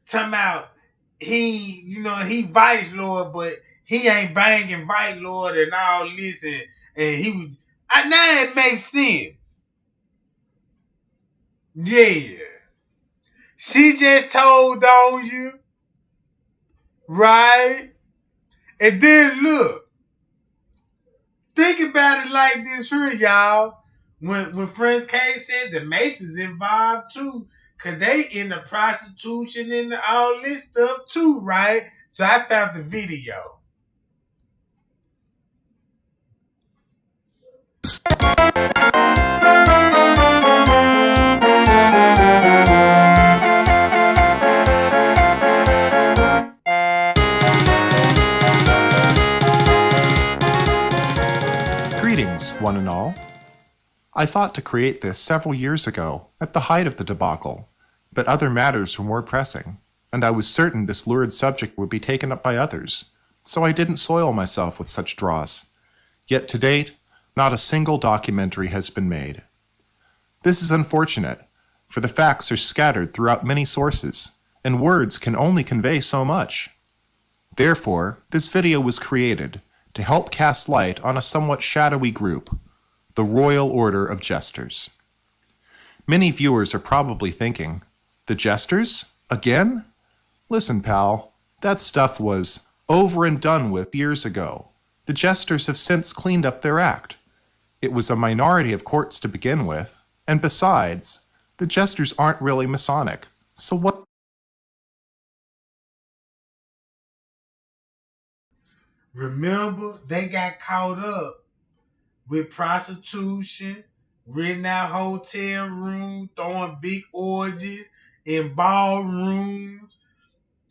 Talking about he vice lord, but he ain't banging vice lord and all this, and he was. Now it makes sense. Yeah. She just told on you. Right? And then look. Think about it like this here, y'all. When Friends K said the Masons involved too, cause they in the prostitution and all this stuff too, right? So I found the video. Greetings, one and all. I thought to create this several years ago, at the height of the debacle, but other matters were more pressing, and I was certain this lurid subject would be taken up by others, so I didn't soil myself with such dross. Yet to date, not a single documentary has been made. This is unfortunate, for the facts are scattered throughout many sources, and words can only convey so much. Therefore, this video was created to help cast light on a somewhat shadowy group, the Royal Order of Jesters. Many viewers are probably thinking, the Jesters? Again? Listen, pal, that stuff was over and done with years ago. The Jesters have since cleaned up their act. It was a minority of courts to begin with, and besides, the Jesters aren't really Masonic, so what? Remember, they got caught up with prostitution, renting out hotel rooms, throwing big orgies in ballrooms,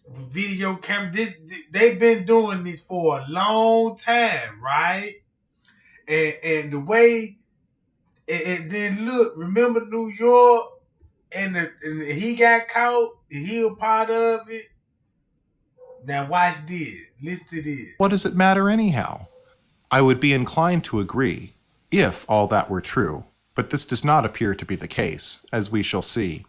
video cameras. They've been doing this for a long time, right? And the way, and then look, remember New York, and he got caught, and he was part of it. Now watch this. Listen to this. What does it matter anyhow? I would be inclined to agree, if all that were true, but this does not appear to be the case, as we shall see.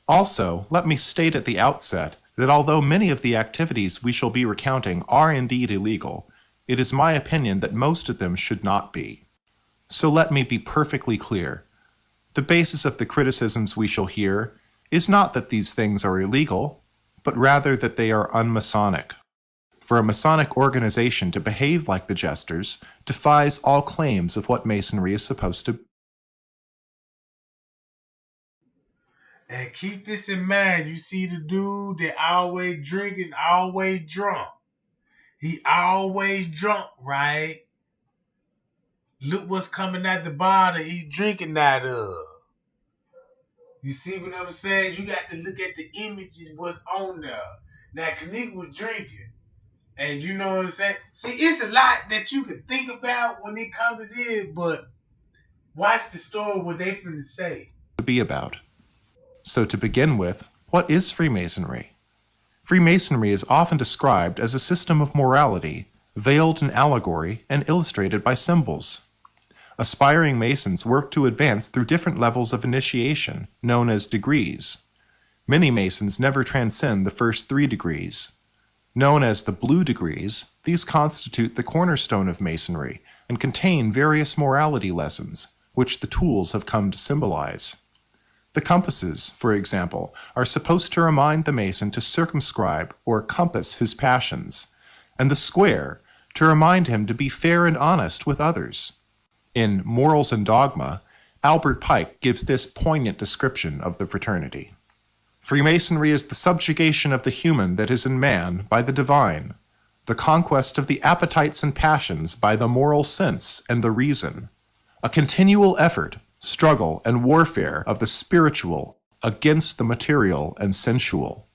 Also, let me state at the outset that although many of the activities we shall be recounting are indeed illegal, it is my opinion that most of them should not be. So let me be perfectly clear. The basis of the criticisms we shall hear is not that these things are illegal, but rather that they are unmasonic. For a Masonic organization to behave like the Jesters defies all claims of what Masonry is supposed to be. And keep this in mind. You see the dude that always drinking, always drunk. He always drunk, right? Look what's coming out the bottle he drinking out of. You see what I'm saying? You got to look at the images, what's on there. Now, Kenneka was drinking. And you know what I'm saying? See, it's a lot that you can think about when it comes to this, but watch the story what they finna say. About. So to begin with, what is Freemasonry? Freemasonry is often described as a system of morality, veiled in allegory and illustrated by symbols. Aspiring Masons work to advance through different levels of initiation, known as degrees. Many Masons never transcend the first 3 degrees. Known as the blue degrees, these constitute the cornerstone of Masonry and contain various morality lessons, which the tools have come to symbolize. The compasses, for example, are supposed to remind the Mason to circumscribe or compass his passions, and the square to remind him to be fair and honest with others. In Morals and Dogma, Albert Pike gives this poignant description of the fraternity. Freemasonry is the subjugation of the human that is in man by the divine, the conquest of the appetites and passions by the moral sense and the reason, a continual effort, struggle, and warfare of the spiritual against the material and sensual.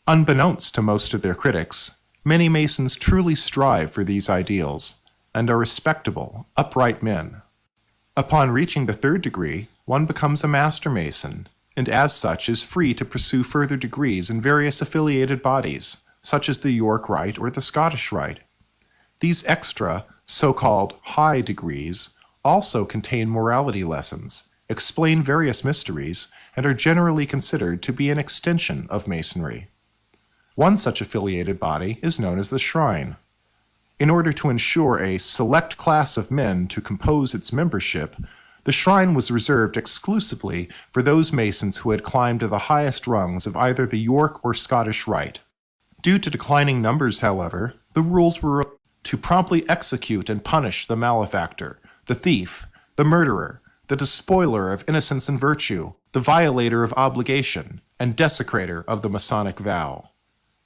Unbeknownst to most of their critics, many Masons truly strive for these ideals and are respectable, upright men. Upon reaching the 3rd degree, one becomes a Master Mason, and as such is free to pursue further degrees in various affiliated bodies, such as the York Rite or the Scottish Rite. These extra, so-called high degrees also contain morality lessons, explain various mysteries, and are generally considered to be an extension of Masonry. One such affiliated body is known as the Shrine. In order to ensure a select class of men to compose its membership, the Shrine was reserved exclusively for those Masons who had climbed to the highest rungs of either the York or Scottish Rite. Due to declining numbers, however, the rules were to promptly execute and punish the malefactor, the thief, the murderer, the despoiler of innocence and virtue, the violator of obligation, and desecrator of the Masonic vow.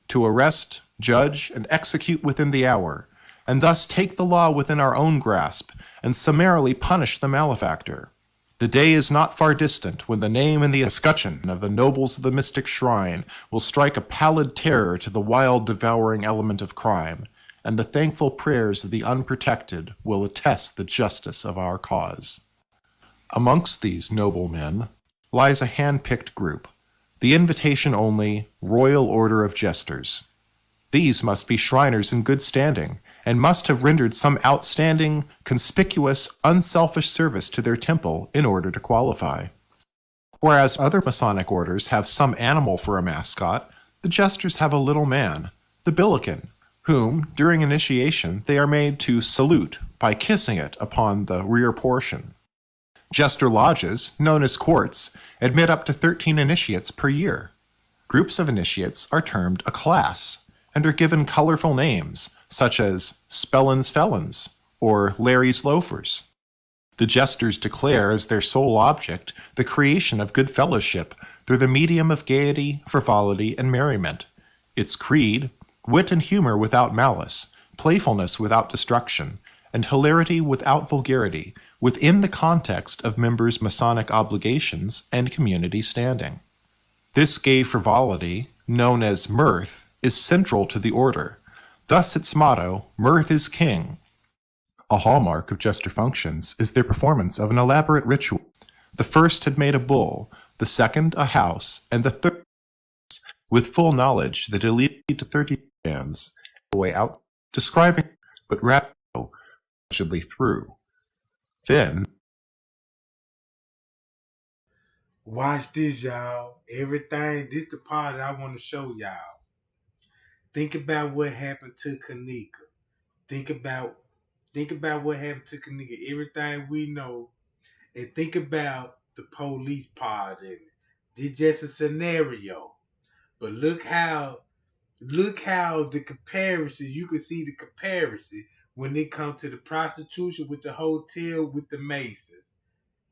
To arrest, judge, and execute within the hour, and thus take the law within our own grasp, and summarily punish the malefactor. The day is not far distant when the name and the escutcheon of the nobles of the mystic shrine will strike a pallid terror to the wild devouring element of crime, and the thankful prayers of the unprotected will attest the justice of our cause. Amongst these noble men lies a hand-picked group, the invitation-only Royal Order of Jesters. These must be Shriners in good standing, and must have rendered some outstanding, conspicuous, unselfish service to their temple in order to qualify. Whereas other Masonic orders have some animal for a mascot, the Jesters have a little man, the Billiken, whom, during initiation, they are made to salute by kissing it upon the rear portion. Jester lodges, known as courts, admit up to 13 initiates per year. Groups of initiates are termed a class, and are given colorful names, such as Spellin's Felons or Larry's Loafers. The Jesters declare as their sole object the creation of good fellowship through the medium of gaiety, frivolity, and merriment. Its creed, wit and humor without malice, playfulness without destruction, and hilarity without vulgarity, within the context of members' Masonic obligations and community standing. This gay frivolity, known as mirth, is central to the order. Thus its motto, "Mirth is King." A hallmark of Jester functions is their performance of an elaborate ritual. The first had made a bull, the second a house, and the third with full knowledge that it lead to 30 bands the way out, describing but rather allegedly through. Then Watch this, y'all. Everything, this the part that I want to show y'all. Think about what happened to Kenneka. Think about what happened to Kenneka, everything we know, and think about the police part in it. It's just a scenario. But look how the comparison, you can see the comparison when it comes to the prostitution with the hotel with the Masons.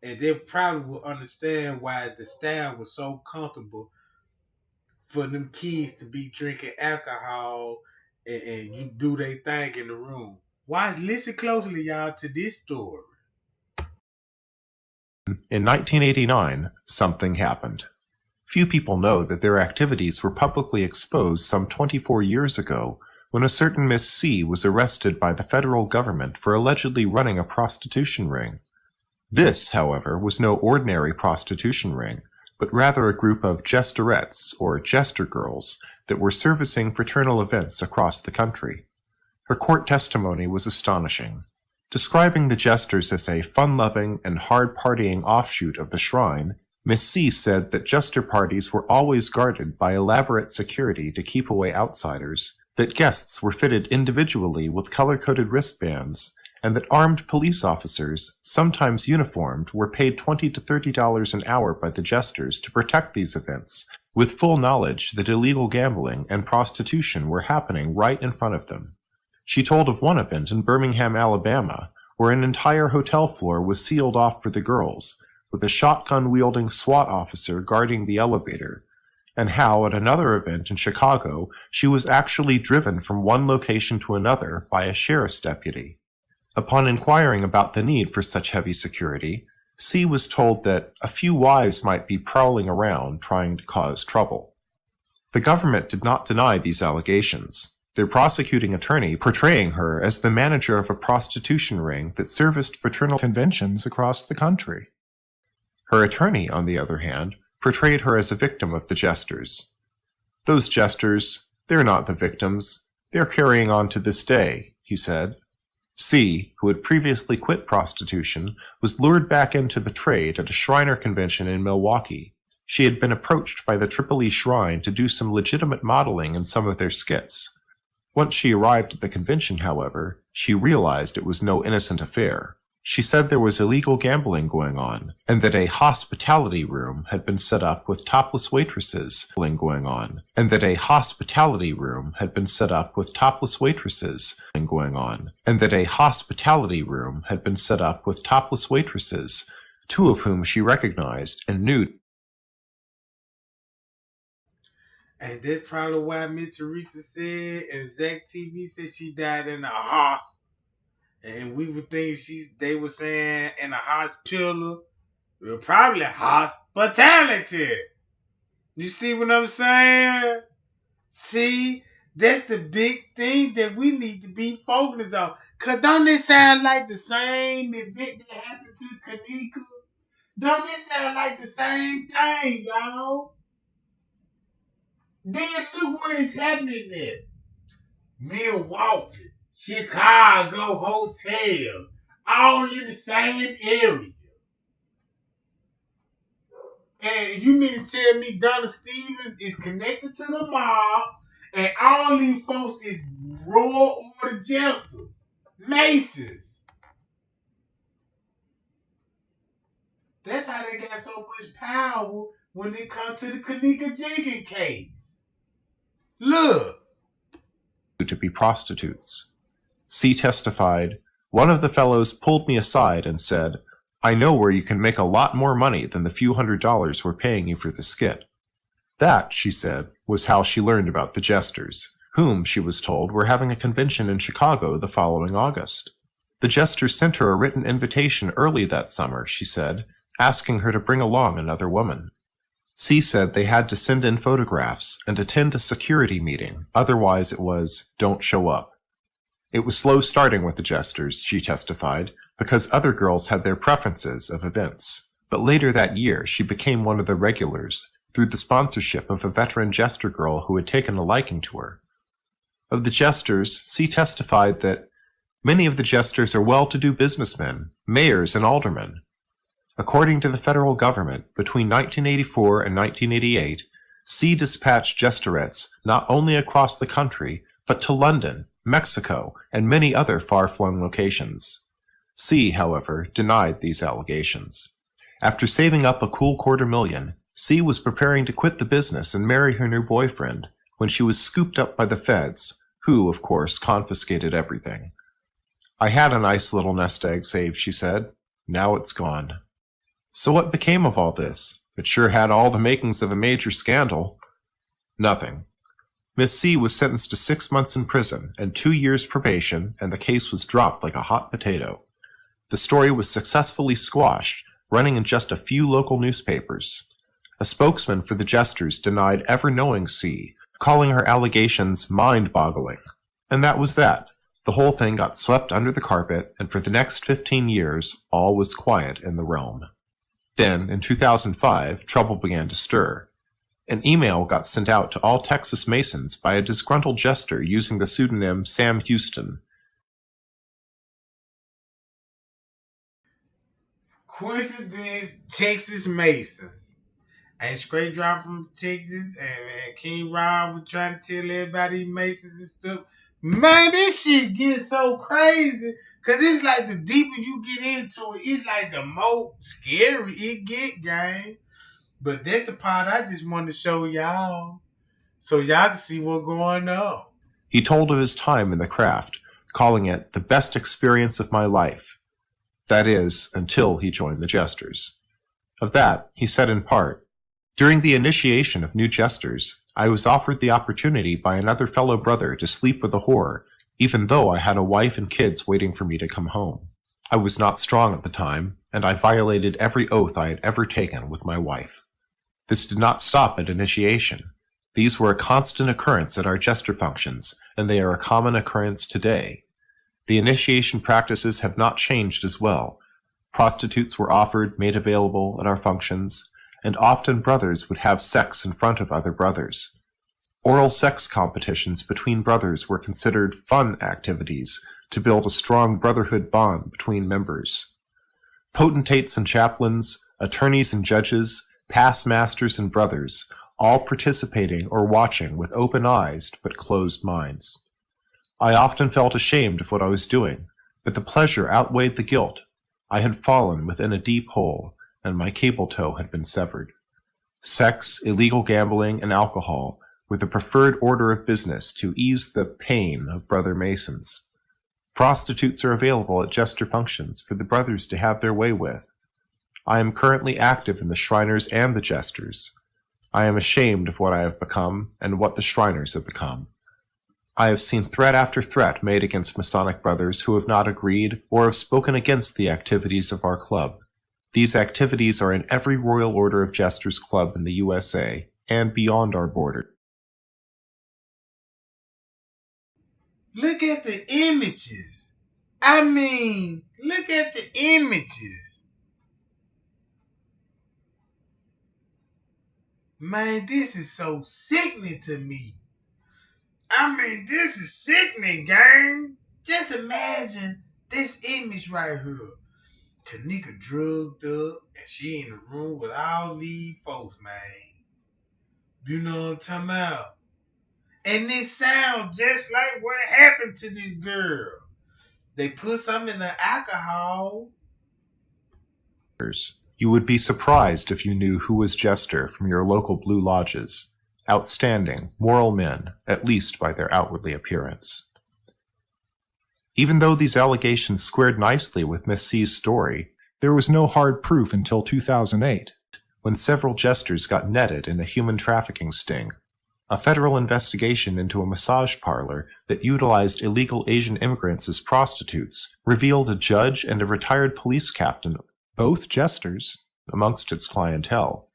And they probably will understand why the style was so comfortable for them kids to be drinking alcohol and you do their thing in the room. Listen closely, y'all, to this story. In 1989, something happened. Few people know that their activities were publicly exposed some 24 years ago when a certain Miss C was arrested by the federal government for allegedly running a prostitution ring. This, however, was no ordinary prostitution ring, but rather a group of jesterettes, or jester girls, that were servicing fraternal events across the country. Her court testimony was astonishing. Describing the jesters as a fun-loving and hard-partying offshoot of the shrine, Miss C said that jester parties were always guarded by elaborate security to keep away outsiders, that guests were fitted individually with color-coded wristbands, and that armed police officers, sometimes uniformed, were paid $20 to $30 an hour by the jesters to protect these events, with full knowledge that illegal gambling and prostitution were happening right in front of them. She told of one event in Birmingham, Alabama, where an entire hotel floor was sealed off for the girls, with a shotgun-wielding SWAT officer guarding the elevator, and how at another event in Chicago she was actually driven from one location to another by a sheriff's deputy. Upon inquiring about the need for such heavy security, C was told that a few wives might be prowling around trying to cause trouble. The government did not deny these allegations, their prosecuting attorney portraying her as the manager of a prostitution ring that serviced fraternal conventions across the country. Her attorney, on the other hand, portrayed her as a victim of the jesters. Those jesters, they're not the victims, they're carrying on to this day, he said. C, who had previously quit prostitution, was lured back into the trade at a Shriner convention in Milwaukee. She had been approached by the Tripoli Shrine to do some legitimate modeling in some of their skits. Once she arrived at the convention, however, she realized it was no innocent affair. She said there was illegal gambling going on, and that a hospitality room had been set up with topless waitresses going on, and that a hospitality room had been set up with topless waitresses going on, and that a hospitality room had been set up with topless waitresses, two of whom she recognized and knew. And that's probably why Miss Teresa said, and Zach TV said she died in a hospital. And we would think they were saying in a hospital, probably hospitality. You see what I'm saying? See, that's the big thing that we need to be focused on. Cause don't it sound like the same event that happened to Kenneka? Don't it sound like the same thing, y'all? Then look where it's happening at. Milwaukee, Chicago hotel, all in the same area. And you mean to tell me Donna Stevens is connected to the mob and all these folks is Royal Order Jesters, Masons. That's how they got so much power when it comes to the Kenneka Jenkins case. Look. To be prostitutes. C testified, "One of the fellows pulled me aside and said, 'I know where you can make a lot more money than the few $100s we're paying you for the skit.' That," she said, was how she learned about the jesters, whom, she was told, were having a convention in Chicago the following August. The jesters sent her a written invitation early that summer, she said, asking her to bring along another woman. C said they had to send in photographs and attend a security meeting, otherwise it was, "don't show up." It was slow starting with the jesters, she testified, because other girls had their preferences of events. But later that year, she became one of the regulars, through the sponsorship of a veteran jester girl who had taken a liking to her. Of the jesters, C testified that many of the jesters are well-to-do businessmen, mayors and aldermen. According to the federal government, between 1984 and 1988, C dispatched jesterettes not only across the country, but to London, Mexico, and many other far-flung locations. C, however, denied these allegations. After saving up a cool $250,000, C was preparing to quit the business and marry her new boyfriend when she was scooped up by the feds, who, of course, confiscated everything. "I had a nice little nest egg saved," she said. "Now it's gone." So what became of all this? It sure had all the makings of a major scandal. Nothing. Miss C was sentenced to 6 months in prison and 2 years probation, and the case was dropped like a hot potato. The story was successfully squashed, running in just a few local newspapers. A spokesman for the Jesters denied ever knowing C, calling her allegations mind-boggling. And that was that. The whole thing got swept under the carpet, and for the next 15 years, all was quiet in the realm. Then, in 2005, trouble began to stir. An email got sent out to all Texas Masons by a disgruntled jester using the pseudonym Sam Houston. Coincidence, Texas Masons. And straight drop from Texas, and King Rob was trying to tell everybody Masons and stuff. Man, this shit gets so crazy. Cause it's like the deeper you get into it, it's like the more scary it get, gang. But that's the part I just wanted to show y'all. So y'all can see what's going on. He told of his time in the craft, calling it the best experience of my life. That is, until he joined the Jesters. Of that, he said in part, "During the initiation of new Jesters, I was offered the opportunity by another fellow brother to sleep with a whore, even though I had a wife and kids waiting for me to come home. I was not strong at the time, and I violated every oath I had ever taken with my wife. This did not stop at initiation. These were a constant occurrence at our Jester functions, and they are a common occurrence today. The initiation practices have not changed as well. Prostitutes were offered, made available at our functions, and often brothers would have sex in front of other brothers. Oral sex competitions between brothers were considered fun activities to build a strong brotherhood bond between members. Potentates and chaplains, attorneys and judges, past masters and brothers, all participating or watching with open eyes but closed minds. I often felt ashamed of what I was doing, but the pleasure outweighed the guilt. I had fallen within a deep hole, and my cable tow had been severed. Sex, illegal gambling, and alcohol were the preferred order of business to ease the pain of brother Masons. Prostitutes are available at Jester functions for the brothers to have their way with. I am currently active in the Shriners and the Jesters. I am ashamed of what I have become and what the Shriners have become. I have seen threat after threat made against Masonic brothers who have not agreed or have spoken against the activities of our club. These activities are in every Royal Order of Jesters club in the USA and beyond our border. Look at the images. I mean, look at the images. Man, this is so sickening to me. I mean, this is sickening, gang. Just imagine this image right here. Kenneka drugged up, and she in the room with all these folks, man. You know what I'm talking about? And this sounds just like what happened to this girl. They put some in the alcohol. You would be surprised if you knew who was Jester from your local Blue Lodges. Outstanding, moral men, at least by their outwardly appearance. Even though these allegations squared nicely with Miss C's story, there was no hard proof until 2008, when several Jesters got netted in a human trafficking sting. A federal investigation into a massage parlor that utilized illegal Asian immigrants as prostitutes revealed a judge and a retired police captain, both Jesters, amongst its clientele.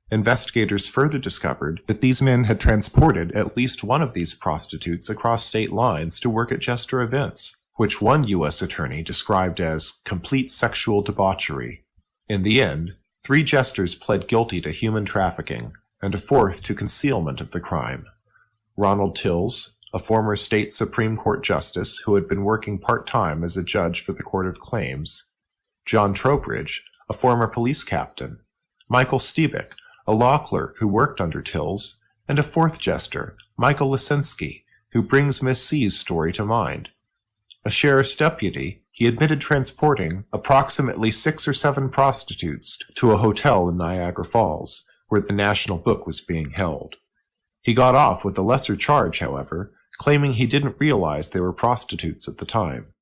Investigators further discovered that these men had transported at least one of these prostitutes across state lines to work at Jester events, which one U.S. attorney described as complete sexual debauchery. In the end, 3 Jesters pled guilty to human trafficking, and a 4th to concealment of the crime. Ronald Tills, a former state Supreme Court justice who had been working part-time as a judge for the Court of Claims, John Trowbridge, a former police captain, Michael Stebick, a law clerk who worked under Tills, and a 4th Jester, Michael Lisinski, who brings Miss C's story to mind. A sheriff's deputy, he admitted transporting approximately 6 or 7 prostitutes to a hotel in Niagara Falls, where the National Book was being held. He got off with a lesser charge, however, claiming he didn't realize they were prostitutes at the time.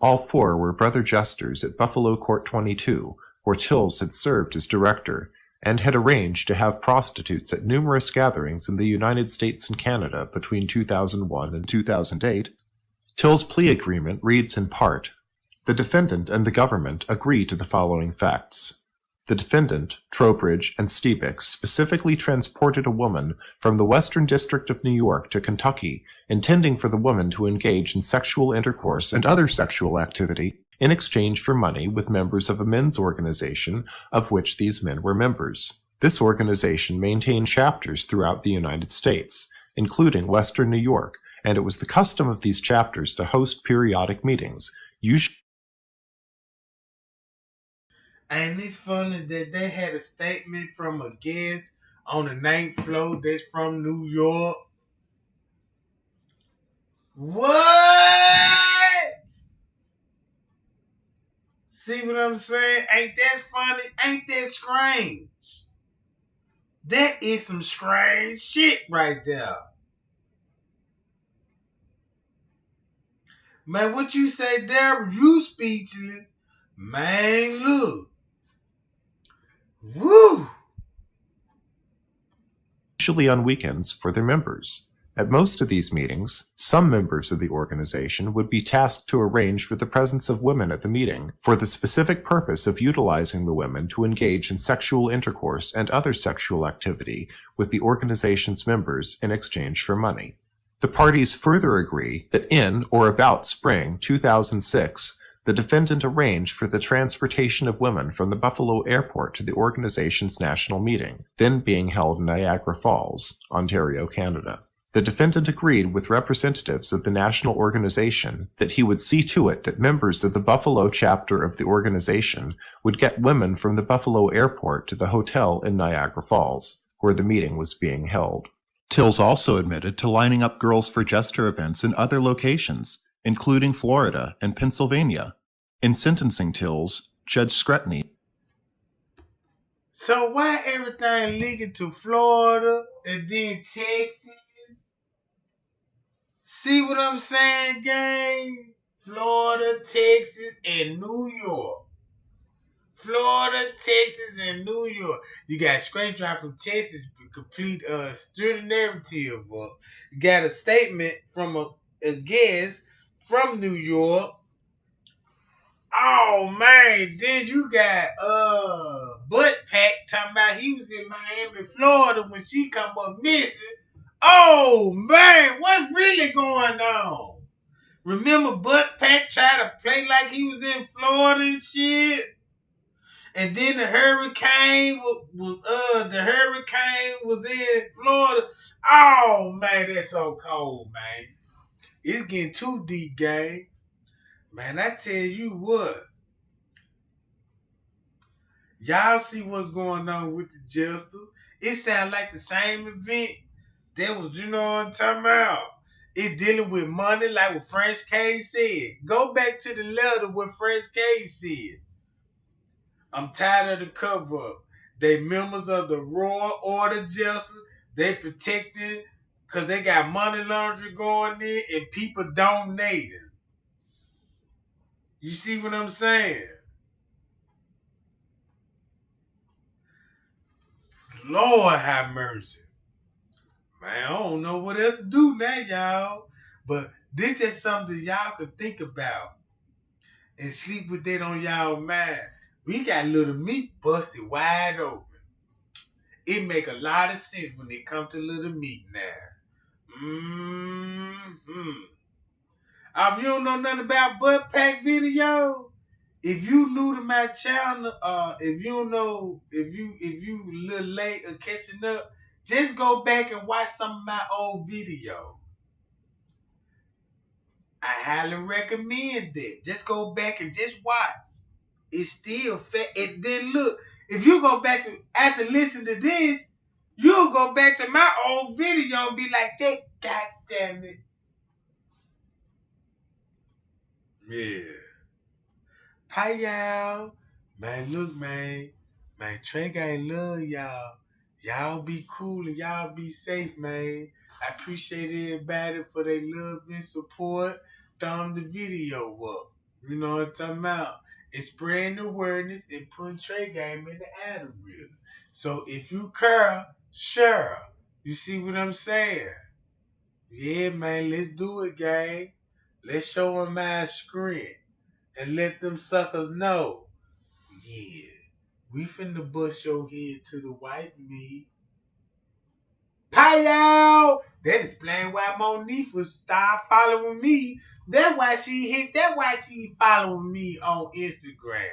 All 4 were brother jesters at Buffalo Court 22, where Tills had served as director, and had arranged to have prostitutes at numerous gatherings in the United States and Canada between 2001 and 2008. Till's plea agreement reads in part, "The defendant and the government agree to the following facts. The defendant, Trowbridge, and Stevix specifically transported a woman from the Western District of New York to Kentucky, intending for the woman to engage in sexual intercourse and other sexual activity in exchange for money with members of a men's organization of which these men were members. This organization maintained chapters throughout the United States, including Western New York, and it was the custom of these chapters to host periodic meetings, usually." Ain't this funny that they had a statement from a guest on the 9th floor that's from New York? What? See what I'm saying? Ain't that funny? Ain't that strange? That is some strange shit right there. Man, what you say there, you speechless. Man, look. Woo! Usually on weekends for their members. At most of these meetings, some members of the organization would be tasked to arrange for the presence of women at the meeting for the specific purpose of utilizing the women to engage in sexual intercourse and other sexual activity with the organization's members in exchange for money. The parties further agree that in or about spring 2006, the defendant arranged for the transportation of women from the Buffalo airport to the organization's national meeting, then being held in Niagara Falls, Ontario, Canada. The defendant agreed with representatives of the national organization that he would see to it that members of the Buffalo chapter of the organization would get women from the Buffalo airport to the hotel in Niagara Falls, where the meeting was being held. Tills also admitted to lining up girls for jester events in other locations, including Florida and Pennsylvania. In sentencing Tills, Judge Scrutiny. So why everything leaking to Florida and then Texas? See what I'm saying, gang? Florida, Texas, and New York. Florida, Texas, and New York. You got straight drive from Texas, complete stir the narrative up. You got a statement from a guest from New York. Oh man, then you got Butt Pack talking about he was in Miami, Florida when she come up missing. Oh man, what's really going on? Remember Butt Pack tried to play like he was in Florida and shit? And then the hurricane was in Florida. Oh man, that's so cold, man. It's getting too deep, gang. Man, I tell you what. Y'all see what's going on with the Jester? It sounds like the same event that was, you know what I'm talking about? It dealing with money like what French K said. Go back to the letter what French K said. I'm tired of the cover up. They members of the Royal Order Justice. They protected because they got money laundering going in and people donating. You see what I'm saying? Lord have mercy. Man, I don't know what else to do now, y'all. But this is something y'all can think about and sleep with that on y'all mind. We got Little Meat busted wide open. It make a lot of sense when it comes to Little Meat now. If you don't know nothing about butt pack video, if you new to my channel, if you a little late or catching up, just go back and watch some of my old videos. I highly recommend that. Just go back and just watch. It's still fat. And then look, if you go back after listening to this, you'll go back to my old video and be like, that goddamn it. Yeah. Hi, y'all. Man, look, man. Man, Trey Gang love y'all. Y'all be cool and y'all be safe, man. I appreciate everybody for their love and support. Thumb the video up. You know what I'm talking about? It's spreading awareness and putting Trey Game in the algorithm. So if you care, share. You see what I'm saying? Yeah, man, let's do it, gang. Let's show them my screen and let them suckers know. Yeah, we finna bust your head to the white meat. Pow! That explain why Monifa stopped following me. That's why she following me on Instagram.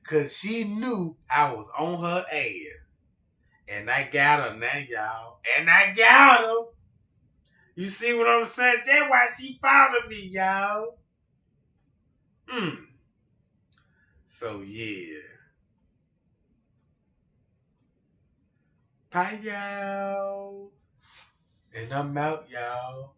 Cause she knew I was on her ass. And I got her now, y'all. And I got her. You see what I'm saying? That's why she followed me, y'all. So yeah. Bye, y'all. And I'm out, y'all.